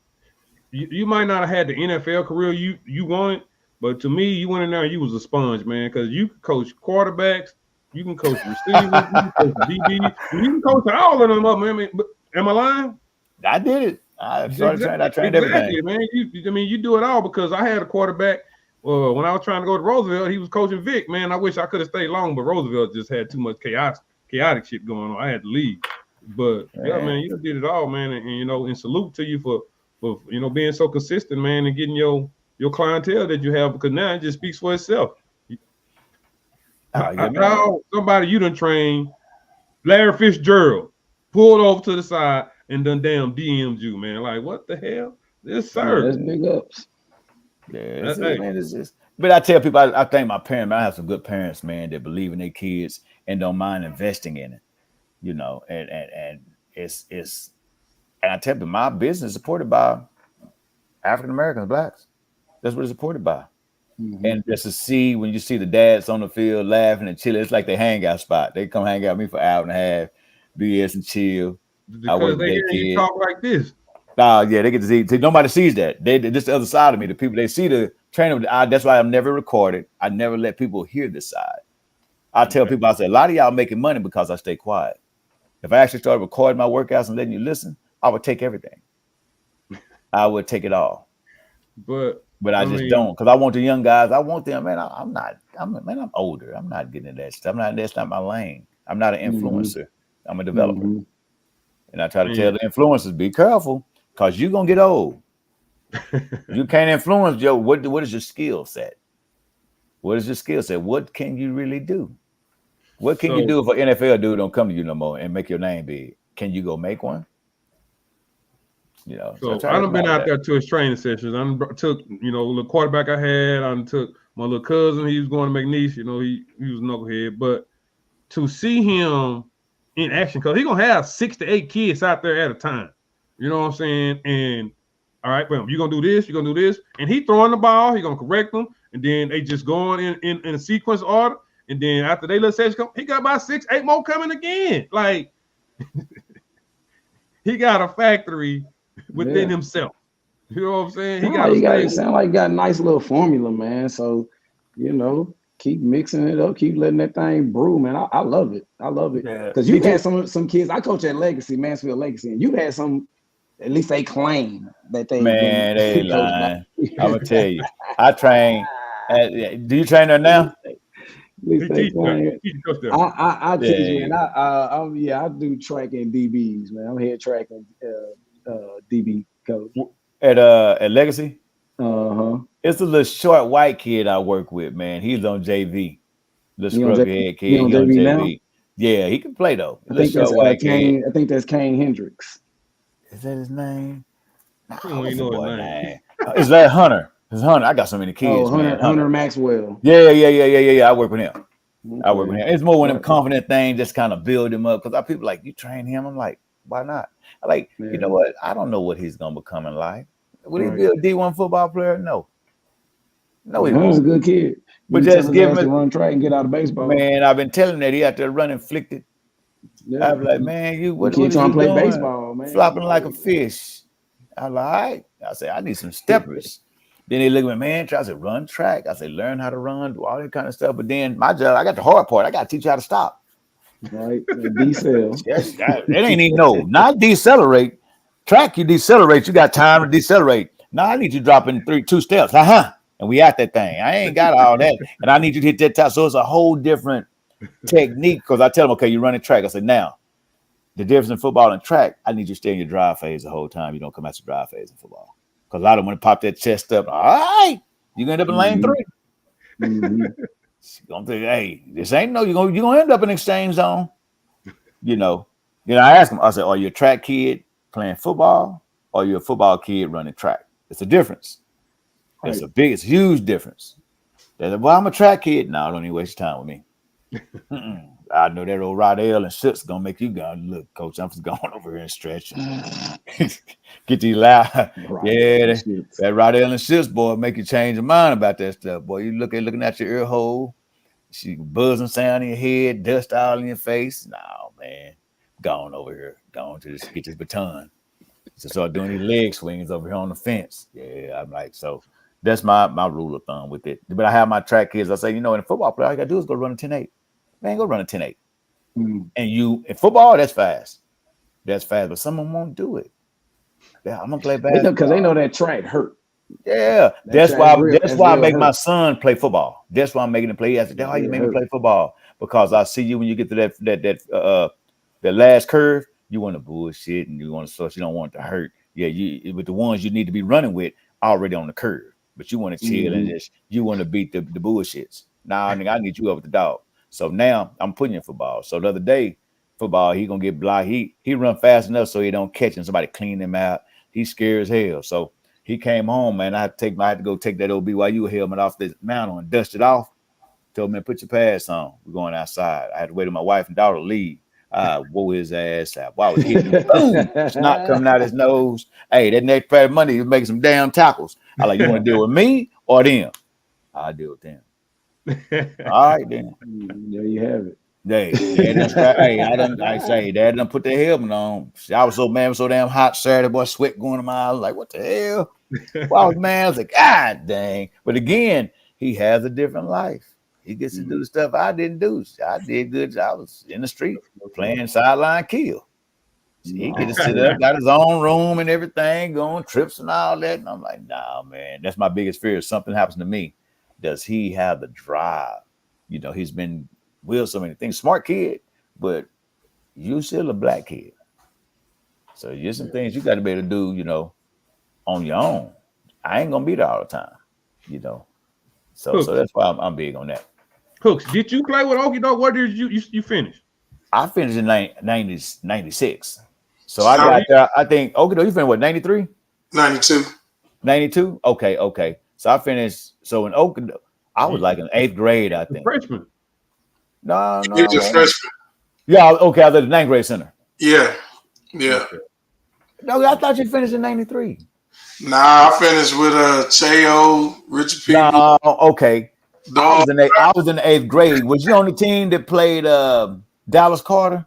you might not have had the NFL career you wanted, but to me, you went in there and you was a sponge, man, because you can coach quarterbacks, you can coach receivers, you can coach DBs, you can coach all of them up, man. Am I lying? I did it. I trained everything, man. You do it all because I had a quarterback. When I was trying to go to Roosevelt, he was coaching Vic. Man, I wish I could have stayed long, but Roosevelt just had too much chaotic shit going on. I had to leave. But man, you did it all, man, and salute to you for being so consistent, man, and getting your clientele that you have, because now it just speaks for itself. How somebody you done trained, Larry Fitzgerald, pulled over to the side and done damn DM'd you, man. Like, what the hell? This sir. That's big ups. Yeah, but I tell people, I thank my parents. Man, I have some good parents, man, that believe in their kids and don't mind investing in it, and it's and I tell people, my business is supported by African Americans, blacks. That's what it's supported by. Mm-hmm. And just to see when you see the dads on the field laughing and chilling, it's like they hangout spot. They come hang out with me for an hour and a half, BS and chill. Because they hear you talk like this. They get to see. Nobody sees that. This the other side of me. The people, they see the trainer. That's why I've never recorded. I never let people hear this side. I tell people, I say, a lot of y'all making money because I stay quiet. If I actually started recording my workouts and letting you listen, I would take everything. I would take it all. But I just don't, because I want the young guys. I want them, man. I'm older. I'm not getting into that stuff. That's not my lane. I'm not an influencer. I'm a developer. And I try to tell the influencers, be careful, because you're going to get old. You can't influence Joe. What is your skill set? What is your skill set? What can you really do? What can you So, do if an NFL dude don't come to you no more and make your name big? Can you go make one? You know, so I so try I to done been acknowledge out that. there to his training sessions. I took, the quarterback I had. I took my little cousin. He was going to McNeese. He was a knucklehead. But to see him in action, because he gonna have 6 to 8 kids out there at a time. You know what I'm saying? And all right, well, you're gonna do this, you're gonna do this, and he throwing the ball, he gonna correct them, and then they just going in a sequence order. And then after they little session come, he got about 6, 8 more coming again. Like he got a factory within himself. You know what I'm saying? He got a stable. Sound like you got a nice little formula, man. So, keep mixing it up, keep letting that thing brew, man. I love it. I love it. Yeah. Because you've had some kids. I coach at Legacy, Mansfield Legacy, and you've had some, at least they claim that they Man, they been coached by. lying. I'm gonna tell you. I train. Do you train there now? At least they claim. I teach, man. I do track and DBs, man. I'm head track and DB coach. At Legacy? Uh-huh. It's a little short white kid I work with, man. He's on JV. The scrubby head kid. He on JV now? Yeah, he can play though. I think that's Kane. I think that's Kane Hendricks. Is that his name? I don't even know his name. Is that Hunter? It's Hunter. I got so many kids. Hunter Maxwell. Yeah. I work with him. Okay. I work with him. It's more one of them confident things, just kind of build him up. Because people like, you train him. I'm like, why not? I'm like, you know what? I don't know what he's gonna become in life. Will he be a D1 football player? No, he won't. He's a good kid. But just give him to run track and get out of baseball. Man, I've been telling him that he out there running flicked. Yeah. I'm like, man, what are you trying to play doing? Baseball, man? Flopping like a fish. I'm like, all right. I said, I need some steppers. Then they look at me, man, I said, run track. I said, learn how to run, do all that kind of stuff. But then my job, I got the hard part. I got to teach you how to stop. Right. Decel. Yes, it ain't even not decelerate. Track, you decelerate. You got time to decelerate. Now I need you dropping 2 steps. And we at that thing. I ain't got all that. And I need you to hit that top. So it's a whole different technique. Because I tell them, okay, you're running track. I said, now, the difference in football and track, I need you to stay in your drive phase the whole time. You don't come out your drive phase in football. Because a lot of them want to pop that chest up. All right, you're going to end up in lane 3. Mm-hmm. Gonna think, hey, this ain't you're gonna end up in exchange zone. I asked him, I said, are you a track kid playing football or are you a football kid running track? It's a difference. It's a huge difference. Well, I'm a track kid. No, don't even waste your time with me. I know that old Rodell and shit's gonna make you go, look, coach, I'm just going over here and stretch. Get these loud. That Rodell and shits, boy, make you change your mind about that stuff. Boy, you looking at your ear hole, she buzzing sound in your head, dust all in your face. No, man. Going over here. Going to get this baton. So start doing these leg swings over here on the fence. Yeah, I'm like, so that's my rule of thumb with it. But I have my track kids. I say, in a football player, all you gotta do is go run a 10-8. Man, go run a 10-8. And in football, that's fast. That's fast, but some of them won't do it. Yeah, I'm gonna play basketball. Because they know that track hurt. Yeah, that's why I make my son play football. That's why I'm making him play. I said, why you make me play football? Because I see you when you get to that last curve, you want to bullshit and you want to you don't want it to hurt. Yeah, with the ones you need to be running with already on the curve, but you want to chill and you want to beat the bullshits. Now I need you up with the dog. So now I'm putting you in football. So the other day, football, he gonna get blocked. He run fast enough so he don't catch him. Somebody clean him out. He's scared as hell. So he came home, man. I had to go take that old BYU helmet off the mantle and dust it off. Told me, put your pads on. We're going outside. I had to wait till my wife and daughter leave. I wore his ass out. While I was hitting him, boom, snot coming out his nose. Hey, that next Friday Monday, he's making some damn tackles. I like, you want to deal with me or them? I'll deal with them. All right, then. There you have it. Dad done put the helmet on. I was so mad, it was so damn hot Saturday, boy, sweat going to my eyes. Like, what the hell? Well, I was mad. I was like, God dang. But again, he has a different life. He gets to do the stuff I didn't do. I did good. I was in the street playing sideline kill. So he get to sit up, got his own room and everything, going trips and all that. And I'm like, nah, man, that's my biggest fear. If something happens to me, does he have the drive? He's been with so many things. Smart kid, but you still a black kid. So there's some things you got to be able to do, on your own. I ain't gonna be there all the time, you know. So Hooks. that's why I'm big on that. Hooks, did you play with Okie Doke? What did you finish? I finished in 96. So I got there. I think Okie Doke, you finished what, 93? 92. 92? Okay. So I finished. So in Okie Doke, I was like in 8th grade, I think. Freshman. No. He was a freshman. Yeah, okay. I was at the 9th grade center. Yeah. Okay. No, I thought you finished in 93. Nah, I finished with Cheo, Richard P. No, okay. Dog. I was in the 8th grade. Was you on the team that played Dallas Carter?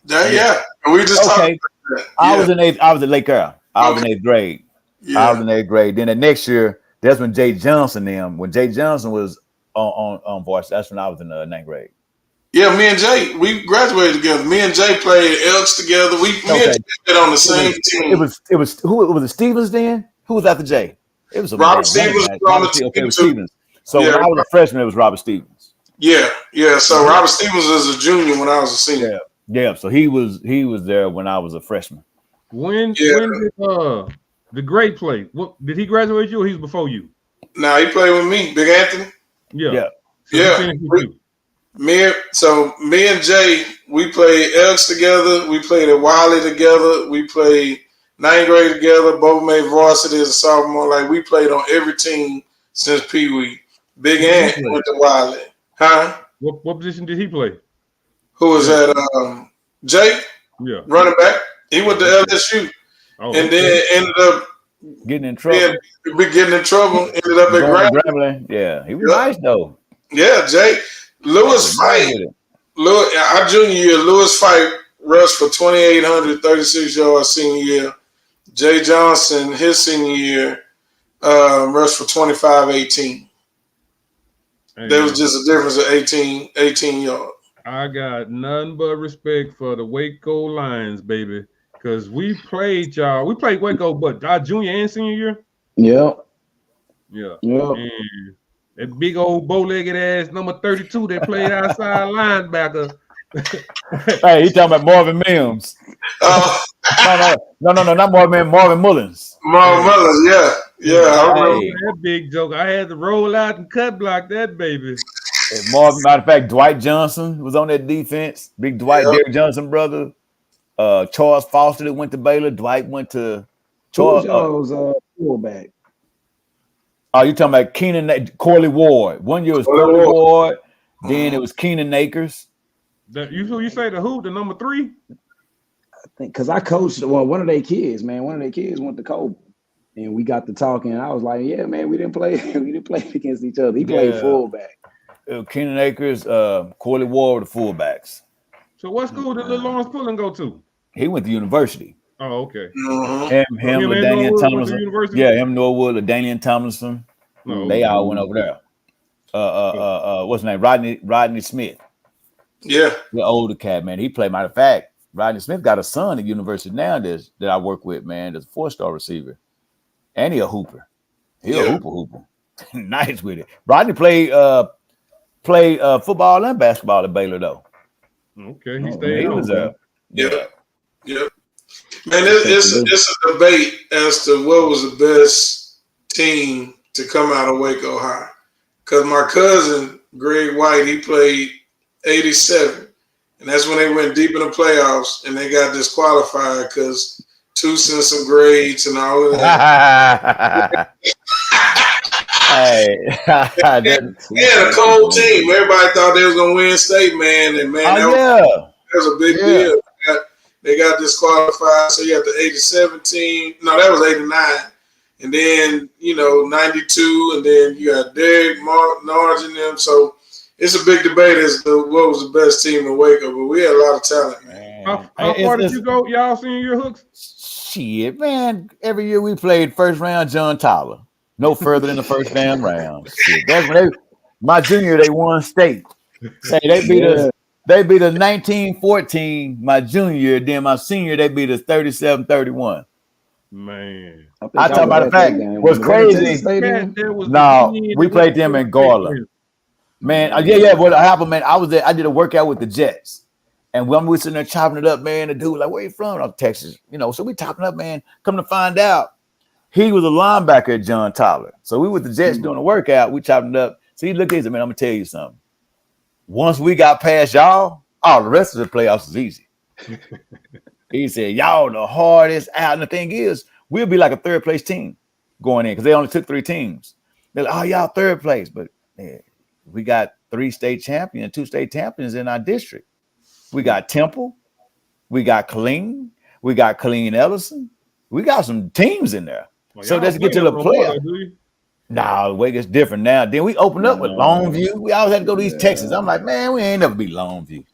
Yeah. And we just talked about that. I was in 8th. I was at Lake Earl. I was in 8th grade. Yeah. I was in 8th grade. Then the next year, that's when Jay Johnson when Jay Johnson was on varsity. That's when I was in the 9th grade. Yeah, me and Jay, we graduated together. Me and Jay played Elks together. Me and Jay played on the same team. It was who was it Stevens then? Who was after Jay? It was Robert Stevens was on the team. Okay, it was Stevens. So when I was a freshman, it was Robert Stevens. Yeah. So Robert Stevens was a junior when I was a senior. Yeah. So he was there when I was a freshman. When did the great play? What did he graduate you or he was before you? Nah, he played with me, Big Anthony. Yeah. So me and Jay, we played Elks together. We played at Wiley together. We played 9th grade together. Both made varsity as a sophomore. Like we played on every team since Pee Wee. Big Ant went to Wiley. Huh? What position did he play? Who was that? Jay? Yeah. Running back. He went to LSU. And then ended up getting in trouble. Ended up at Grambling. Yeah. He was nice though. Yeah, Jay. Lewis Fight. Our junior year, Lewis Fight rushed for 2,800, 36 yards senior year. Jay Johnson, his senior year, rushed for 2,518. There was just a difference of 18 yards. I got none but respect for the Waco Lions, baby. Because we played y'all. We played Waco, but our junior and senior year. Yep. Yeah. Yep. That big old bow-legged ass number 32 that played outside linebacker. Hey, he talking about Marvin Mims. No, not Marvin Mullins. Marvin Mullins, yeah. I remember that big joke. I had to roll out and cut block that baby. Matter of fact, Dwight Johnson was on that defense. Big Dwight, Derrick Johnson brother. Charles Foster that went to Baylor. Dwight went to Charles. Was fullback. Oh, you talking about Corley Ward? 1 year was Corley Ward. Then it was Keenan Akers. You say the who? The number 3? I think because I coached one of their kids, man. One of their kids went to Coble, and we got to talking. And I was like, "Yeah, man, we didn't play against each other. He played fullback." Keenan Akers, Corley Ward were the fullbacks. So what school did little Lawrence Pullen go to? He went to university. Oh, okay. Him LaDainian Tomlinson. Yeah, him Norwood, LaDainian Tomlinson. They all went over there. What's his name? Rodney Smith. Yeah. The older cat, man. He played. Matter of fact, Rodney Smith got a son at university now that I work with, man. That's a 4-star receiver. And he a hooper. He a hooper. Nice with it. Rodney played football and basketball at Baylor, though. Okay, he stayed. He was there. Yeah. Man, it's a debate as to what was the best team to come out of Waco High. Because my cousin, Greg White, he played 87. And that's when they went deep in the playoffs and they got disqualified because two sent some grades and all of that. They had a cold team. Everybody thought they was going to win state, man. And, man, that was a big deal. They got disqualified. So you had the 87 team. No, that was 89. And then, 92. And then you got Derek, Mark, Narge, and them. So it's a big debate as to what was the best team in Waco. But we had a lot of talent, man. How far did you go, y'all senior year, Hooks? Shit, man. Every year we played first round John Tyler. No further than the first damn round. Shit. That's when my junior year, they won state. Hey, they beat us. They beat us 19-14 my junior year. Then my senior, they beat us 37-31. Man. I talk about the fact was crazy. No, we played them in Garland. Man, what happened, man? I was there. I did a workout with the Jets. And when we were sitting there chopping it up, man, the dude was like, "Where you from?" I'm Texas. So we chopping up, man. Come to find out, He was a linebacker at John Tyler. So we with the Jets doing a workout. We chopped it up. So he looked at me, man, I'm going to tell you something. Once we got past y'all, all the rest of the playoffs was easy. He said, y'all the hardest out. And the thing is, we'll be like a third place team going in because they only took 3 teams. They're like, oh, y'all third place. But man, we got 3 state champions, 2 state champions in our district. We got Temple. We got Killeen. We got Killeen Ellison. We got some teams in there. Well, so let's get to the playoff. Nah, Waco's different now. Then we opened up with Longview. We always had to go to East Texas. I'm like, man, we ain't never beat Longview.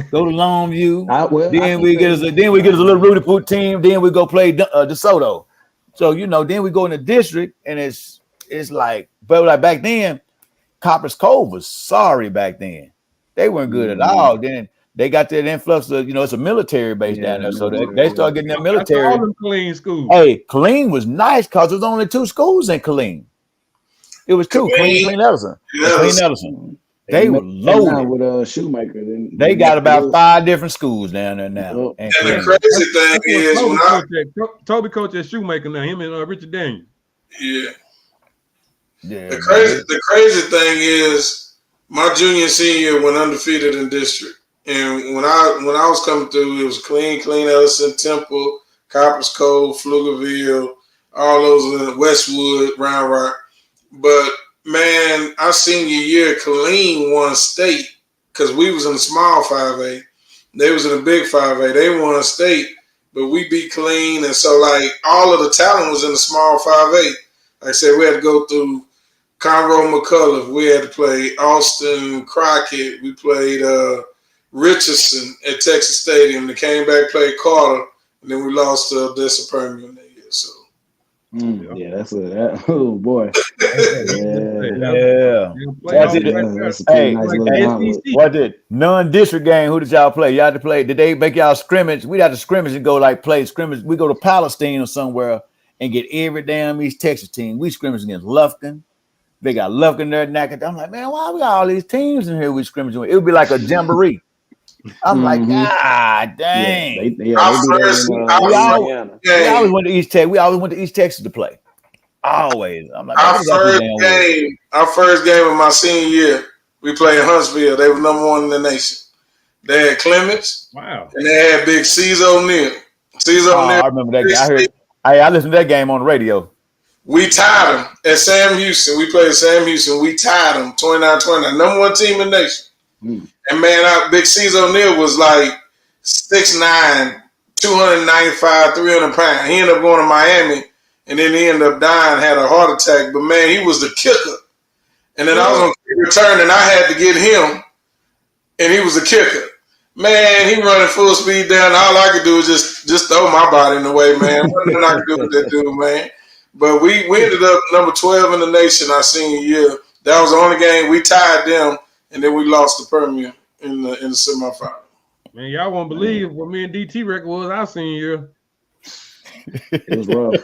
Go to Longview. Then we get us a little Rudy Poot team. Then we go play DeSoto. So then we go in the district, and it's like, but like back then, Copper's Cove was sorry back then. They weren't good at all. Then they got that influx of, it's a military base down there. So they started getting that military. That's all in Killeen schools. Hey, Killeen was nice because there's only 2 schools in Killeen. It was 2, Killeen Ellison. Killeen Ellison. They were loaded with Shoemaker. They got about 5 different schools down there now. And the crazy thing is, Toby coach at Shoemaker now. Him and Richard Daniel. Yeah. The crazy thing is, my junior and senior went undefeated in district, and when I was coming through, it was Killeen Ellison, Temple, Coppers Cove, Pflugerville, all those in Westwood, Round Rock. But man, our senior year, Killeen won state because we was in the small 5A. They was in the big 5A. They won state, but we beat Killeen, and so like all of the talent was in the small 5A. Like I said, we had to go through Conroe McCullough. We had to play Austin Crockett. We played Richardson at Texas Stadium. They came back, played Carter, and then we lost to Odessa Permian that year. So. Yeah, that's oh boy. Yeah. What did non-district game? Who did y'all play? Y'all had to play. Did they make y'all scrimmage? We'd have to scrimmage and go like play scrimmage. We go to Palestine or somewhere and get every damn East Texas team. We scrimmage against Lufkin. They got Lufkin there, Naked. I'm like, man, why we got all these teams in here we scrimmage with? It would be like a jamboree. I'm like, God dang. We always went to East Texas. We always went to East Texas to play. Always. I'm like, our first game of my senior year, we played in Huntsville. They were number 1 in the nation. They had Clements. Wow. And they had big Cesar O'Neal. I remember that game. I listened to that game on the radio. We tied them at Sam Houston. We played at Sam Houston. We tied them 29-29. Number 1 team in the nation. And man, Big Cesar O'Neal was like 6'9", 295, 300 pounds. He ended up going to Miami, and then he ended up dying, had a heart attack. But man, he was the kicker. And then I was on return, and I had to get him, and he was the kicker. Man, he running full speed down. All I could do was just throw my body in the way, man. What did I do with that dude, man? But we ended up number 12 in the nation our senior year. That was the only game we tied them. And then we lost to Permian in the semifinal. Man, y'all won't believe what me and DT record was our senior year. It was rough.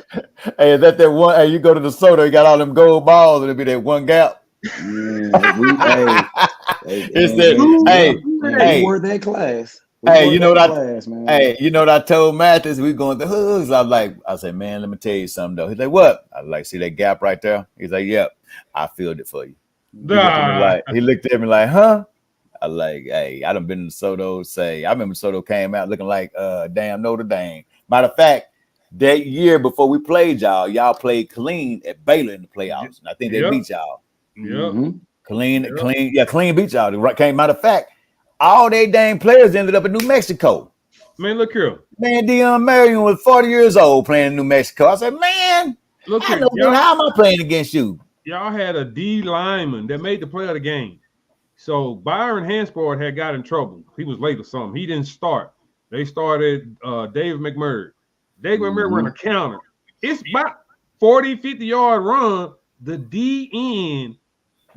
Hey, is that one? Hey, you go to the soda, you got all them gold balls, and it'll be that one gap. We were that class. You know what I told Mathis? We going to Hooks. I said, man, let me tell you something though. He's like, what? I was like, see that gap right there? He's like, yep, I filled it for you. He looked at me like, huh? I like, hey, I done been in Soto. I remember Soto came out looking like damn Notre Dame. Matter of fact, that year before we played y'all played Killeen at Baylor in the playoffs. And I think they beat y'all. Yeah. Killeen beat y'all. Matter of fact, all they dang players ended up in New Mexico. Man, look here. Man, Deion Marion was 40 years old playing in New Mexico. I said, man, look here. How am I playing against you? Y'all had a D lineman that made the play of the game. So Byron Hansport had got in trouble. He was late or something. He didn't start. They started Dave McMurray. Dave McMurray ran a counter. It's about 40, 50-yard run. The DN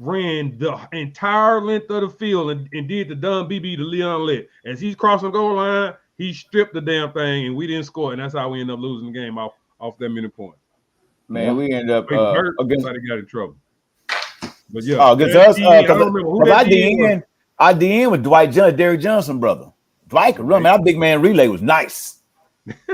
ran the entire length of the field and did the Dunn BB to Leon Lett. As he's crossing the goal line, he stripped the damn thing, and we didn't score. And that's how we ended up losing the game off that many points. Man, we ended up against somebody got in trouble. But yeah, against us, I don't remember who that DN. Our DN was Derrick Johnson, brother. Dwight could run. Man, our big man relay was nice.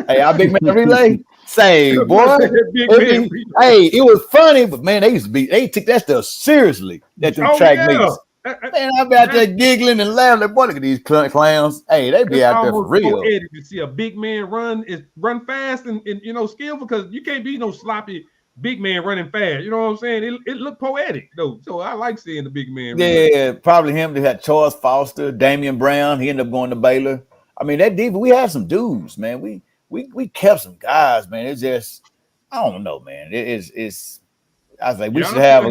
Hey, our big man relay, Say, boy, it was funny, but man, they took that stuff seriously at them track meets. Man, I be out there giggling and laughing. Like, boy, look at these clowns. Hey, they be out there for real. Poetic to see a big man run fast and skillful, because you can't be no sloppy big man running fast. You know what I'm saying? It looked poetic though, so I like seeing the big man. Yeah, probably him. They had Charles Foster, Damian Brown. He ended up going to Baylor. I mean, that deep. We had some dudes, man. We kept some guys, man. It's just, I don't know, man. It's. I was like, we should have.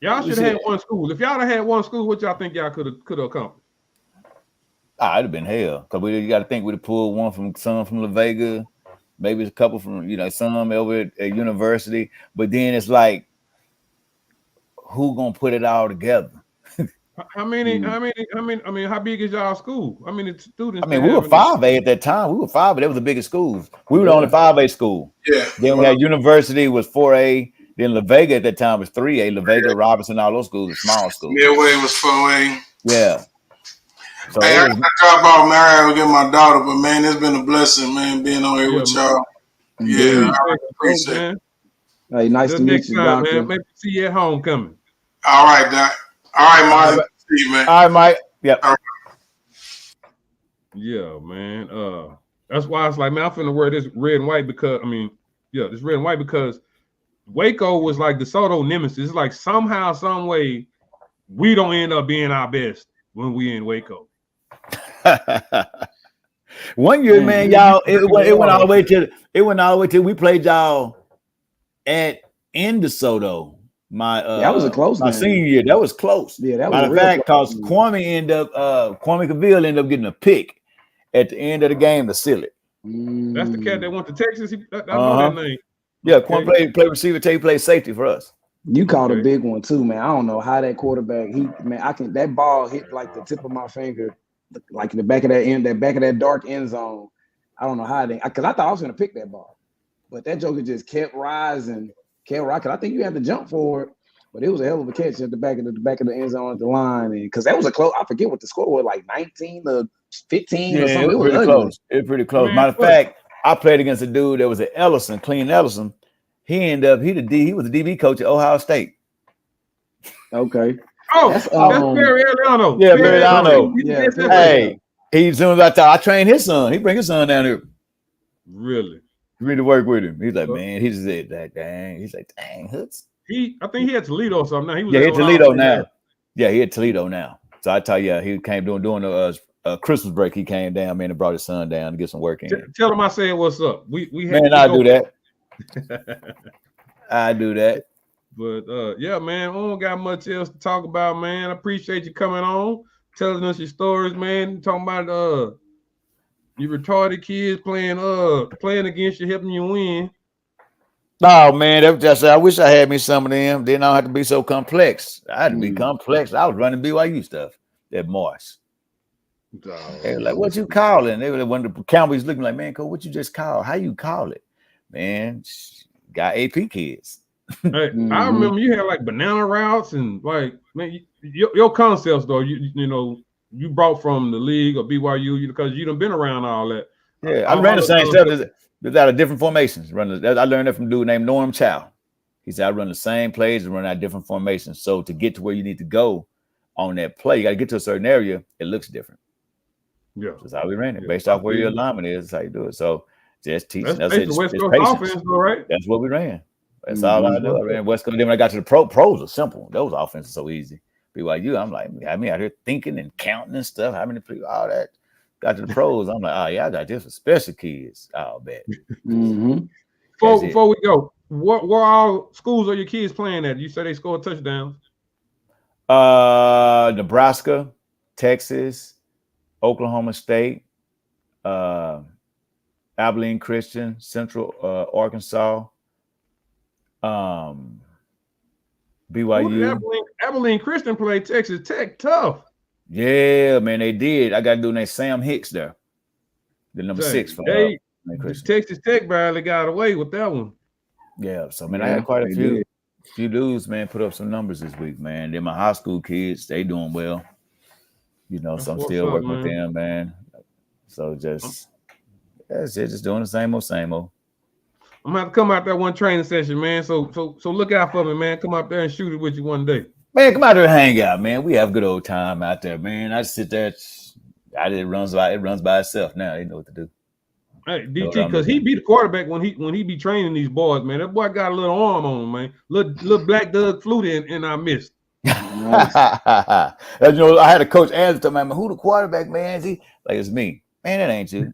Y'all should have had one school. If y'all had one school, what y'all think y'all could have accomplished? It'd have been hell. Because you got to think we'd have pulled some from La Vega, maybe a couple from some over at university. But then it's like, who gonna put it all together? How many? How big is y'all school? How many students? We were 5A at that time. We were 5A. That was the biggest schools. We were the only 5A school. Yeah. Then we had university was 4A. Then La Vega at that time was 3A. La Vega, Robinson, all those schools were small schools. Midway was 4A. Yeah. So I got to drop off, man. I gotta get my daughter, but man, it's been a blessing, man, being on here with y'all. Yeah, I appreciate it. Hey, nice to meet you, Doctor. Man. Maybe see you at homecoming. All right, Doc. All right, Mike. See you, man. All right, Mike. Yep. Right. Yeah, man. That's why it's like, man, I'm finna wear this red and white because this red and white because Waco was like DeSoto nemesis. It's like somehow, some way, we don't end up being our best when we in Waco. One year, man, y'all, it went all the way to we played y'all in DeSoto. That was a close my senior year. That was close. Yeah, that was matter of fact, because Kwame Cavill ended up getting a pick at the end of the game to seal it. That's the cat that went to Texas. I know that name. Yeah, Kwame played receiver. He played safety for us. You caught a big one too, man. I don't know how that quarterback. That ball hit like the tip of my finger, like in the back of that dark end zone. I don't know how because I thought I was gonna pick that ball, but that joker just kept rising. I think you had to jump for it, but it was a hell of a catch at the back of the end zone at the line, and because that was a close. I forget what the score was, like 19 to 15 or something. It was pretty close. It was pretty close. Man, matter of fact, I played against a dude that was at Clean Ellison. He was the DB coach at Ohio State. Okay. Oh, that's Barry Eliano. Yeah, Barry Eliano. Yeah. Hey, as soon as I trained his son, he bring his son down here. Really? You need to work with him. He's like, man, he just said that dang. He's like, dang, Hooks. I think he had Toledo or something. Now he at Toledo now. Yeah, he at Toledo now. So I tell you, he came during the Christmas break. He came down, man, and brought his son down to get some work in. Tell him I said what's up. I do that. I do that. But yeah, man, I don't got much else to talk about, man. I appreciate you coming on, telling us your stories, man. Talking about you retarded kids playing against you, helping you win. No, man, that was just, I wish I had me some of them. Then I don't have to be so complex. I had to be complex. I was running BYU stuff at Morse. They were like, what you calling? They were when the Cowboys looking like, man, Coach, what you just call? How you call it? Man, got AP kids. Hey, I remember you had like banana routes and like, man, your concepts though, you brought from the league or BYU because you done been around all that. Yeah, I ran the same stuff without a different formations. I learned that from a dude named Norm Chow. He said I run the same plays and run out different formations. So to get to where you need to go on that play, you got to get to a certain area. It looks different. Yeah, that's how we ran it. Based off where your alignment is, that's how you do it. So just teaching. That's the West Coast offense, though, right? That's what we ran. That's all I do. I ran West Coast. Then when I got to the pros are simple. Those offenses are so easy. BYU, I'm like, I mean, out here thinking and counting and stuff. How many people? All that. Got to the pros. I'm like, oh yeah, I got this for special kids. I'll bet. Before we go, what all schools are your kids playing at? You said they scored touchdowns. Nebraska, Texas, Oklahoma State, Abilene Christian, Central Arkansas, BYU. Abilene Christian played Texas Tech tough. Yeah, man, they did. I got to do named Sam Hicks there, the number 6 for Texas Tech barely got away with that one. Yeah, so man, I had quite a few dudes, man, put up some numbers this week, man. Then my high school kids, they doing well. So I'm still working with them, man. So just doing the same old. I'm gonna have to come out there one training session, man. So look out for me, man. Come out there and shoot it with you one day. Man, come out there and hang out, man. We have a good old time out there, man. I sit there. It runs by itself now. They know what to do. Hey, DT, because he be the quarterback when he be training these boys, man. That boy got a little arm on him, man. Little black Doug Flutie in our midst. Nice. You know, I had a coach ask him, man, who the quarterback, man? Is he like, it's me, man? That ain't you.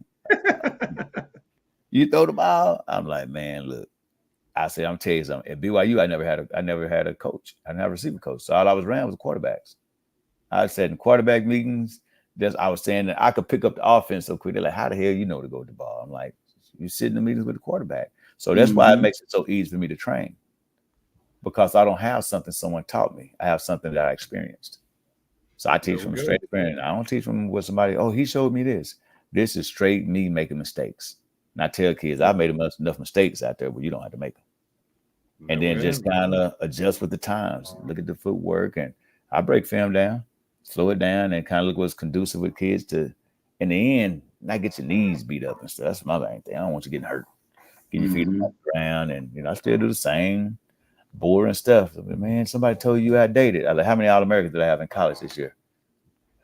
You throw the ball. I'm like, man, look. I said, I'm telling you something. At BYU, I never had a coach. I never received a coach. So all I was around was quarterbacks. I said in quarterback meetings, I was saying that I could pick up the offense so quick. They're like, how the hell you know to go with the ball? I'm like, you sit in the meetings with the quarterback. So that's why it makes it so easy for me to train. Because I don't have something someone taught me. I have something that I experienced. So I teach from a straight experience. I don't teach from what somebody, he showed me this. This is straight me making mistakes. And I tell kids, I made enough mistakes out there, but you don't have to make them. And then just kind of adjust with the times. Look at the footwork, and I break film down, slow it down, and kind of look what's conducive with kids to, in the end, not get your knees beat up and stuff. That's my main thing. I don't want you getting hurt. Get your feet on the ground, and I still do the same boring stuff. But man, somebody told you outdated. I like, how many All-Americans did I have in college this year?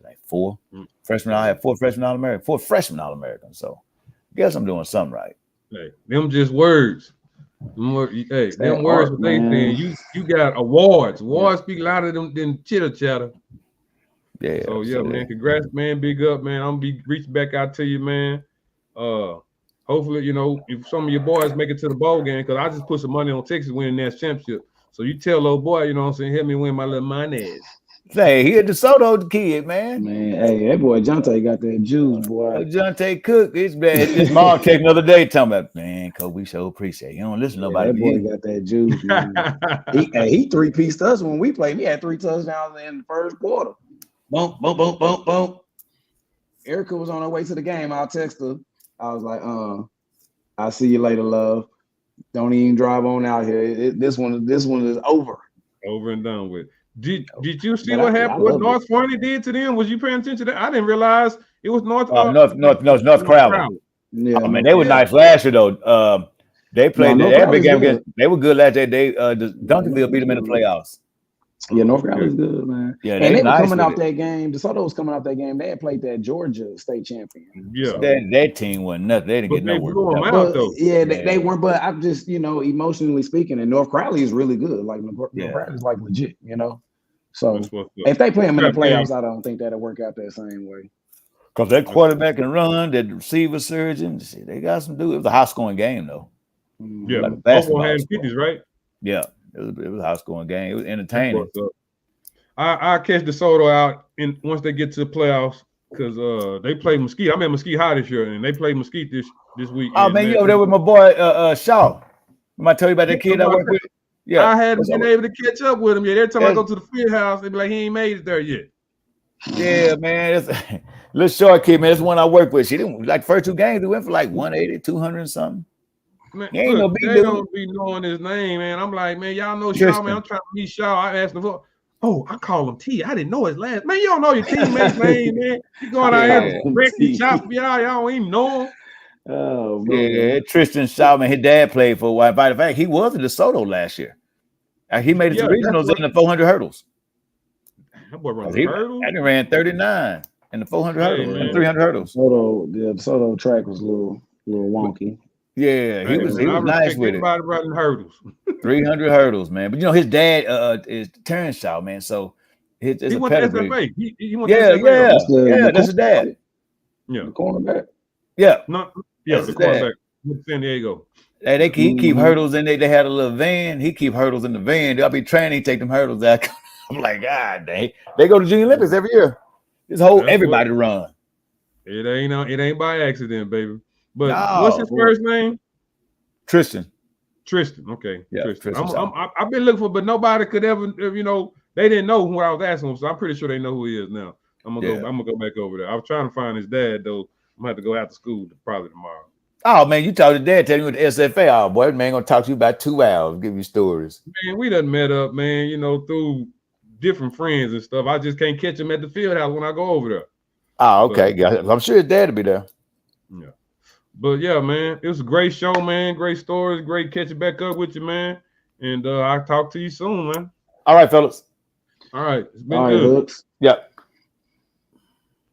Like 4 freshmen. I had 4 freshmen All-American, 4 freshmen All-American. So I guess I'm doing something right. Hey, them just words. Them words what they saying. You got awards. Awards speak louder than chitter chatter. Yeah. So man, congrats, man. Big up, man. I'm gonna be reaching back out to you, man. Hopefully, if some of your boys make it to the bowl game, because I just put some money on Texas winning that championship. So you tell little boy, what I'm saying, help me win my little money. Say, he a DeSoto kid, man. Man, hey, that boy Jonte got that juice, boy. Jonte Cook, his mom came the other day telling me, man, Coach, we so appreciate you. Don't listen to nobody. That boy got that juice, man. he 3-pieced us when we played. He had 3 touchdowns in the first quarter. Bump, bump, bump, bump, bump. Erica was on her way to the game. I'll text her. I was like, I'll see you later, love. Don't even drive on out here. This one is over. Over and done with. Did you see what happened? What North Florida did to them? Was you paying attention to that? I didn't realize it was North Crowley. Yeah, man, they were nice last year though. They played that big game against. They were good last year. Duncanville beat them in the playoffs. Yeah, North Carolina's good, man. Yeah, and they were coming off that game. DeSoto was coming off that game. They had played that Georgia state champion. Yeah, so that team wasn't nothing. They didn't get nowhere. They weren't. But I'm just, emotionally speaking, and North Crowley is really good. Like North Crowley is like legit, So if they play them in the playoffs, I don't think that'll work out that same way. Because that quarterback can run, that receiver surgeon, they got some dude. It was a high scoring game though. Yeah, like basketball had 50s, right? Yeah. It was a high scoring game. It was entertaining. I catch DeSoto out once they get to the playoffs because they play Mesquite. I'm at Mesquite High this year, and they play Mesquite this week. Oh man, you over there with my boy Shaw? Am I tell you about that kid I work with? Yeah, I hadn't been able to catch up with him yet. Every time I go to the field house, they be like, he ain't made it there yet. Yeah, man, it's a little short kid, man. That's one I work with. She didn't like first 2 games. We went for like 180, 200 and something. Man, look, they don't be knowing his name, man. I'm like, man, y'all know Shaw, man. I'm trying to meet Shaw. I asked him for, I call him T. I didn't know his last. Man, you don't know your teammate's name, man. You going out here wrecking shop for y'all don't even know him. Oh, yeah, Tristan Shaw, man. His dad played for a while. By the fact, he was in DeSoto last year. He made it to regionals in the 400 hurdles. That boy running hurdles. And he ran 39 in the 400 hurdles and 300 hurdles. The DeSoto track was a little wonky. Yeah, he was nice with it. Everybody running hurdles. 300 hurdles, man. But his dad is Terrence Shaw, man. So it's he a went pedigree. to SFA. He went to SFA. Yeah, that's his dad. Yeah, the cornerback. Yeah, the quarterback with San Diego. Hey, he keep hurdles in there. They had a little van. He keep hurdles in the van. I'll be training. He take them hurdles out. I'm like, God dang. They go to Junior Olympics every year. Everybody run. It ain't by accident, baby. But what's his first name? Tristan. Okay. Yeah, Tristan. I've been looking for, but nobody could ever, they didn't know who I was asking them. So I'm pretty sure they know who he is now. I'm gonna go back over there. I was trying to find his dad though. I'm gonna have to go after school probably tomorrow. Oh man, you talk to dad, tell you what the SFA. Oh boy, man, gonna talk to you about 2 hours, give you stories. Man, we done met up, man. Through different friends and stuff. I just can't catch him at the field house when I go over there. Oh, okay, I'm sure his dad will be there. Yeah. But yeah, man, it was a great show, man. Great stories. Great catching back up with you, man. And I'll talk to you soon, man. All right, fellas. All right. It's been All right, good. Hooks. Yep.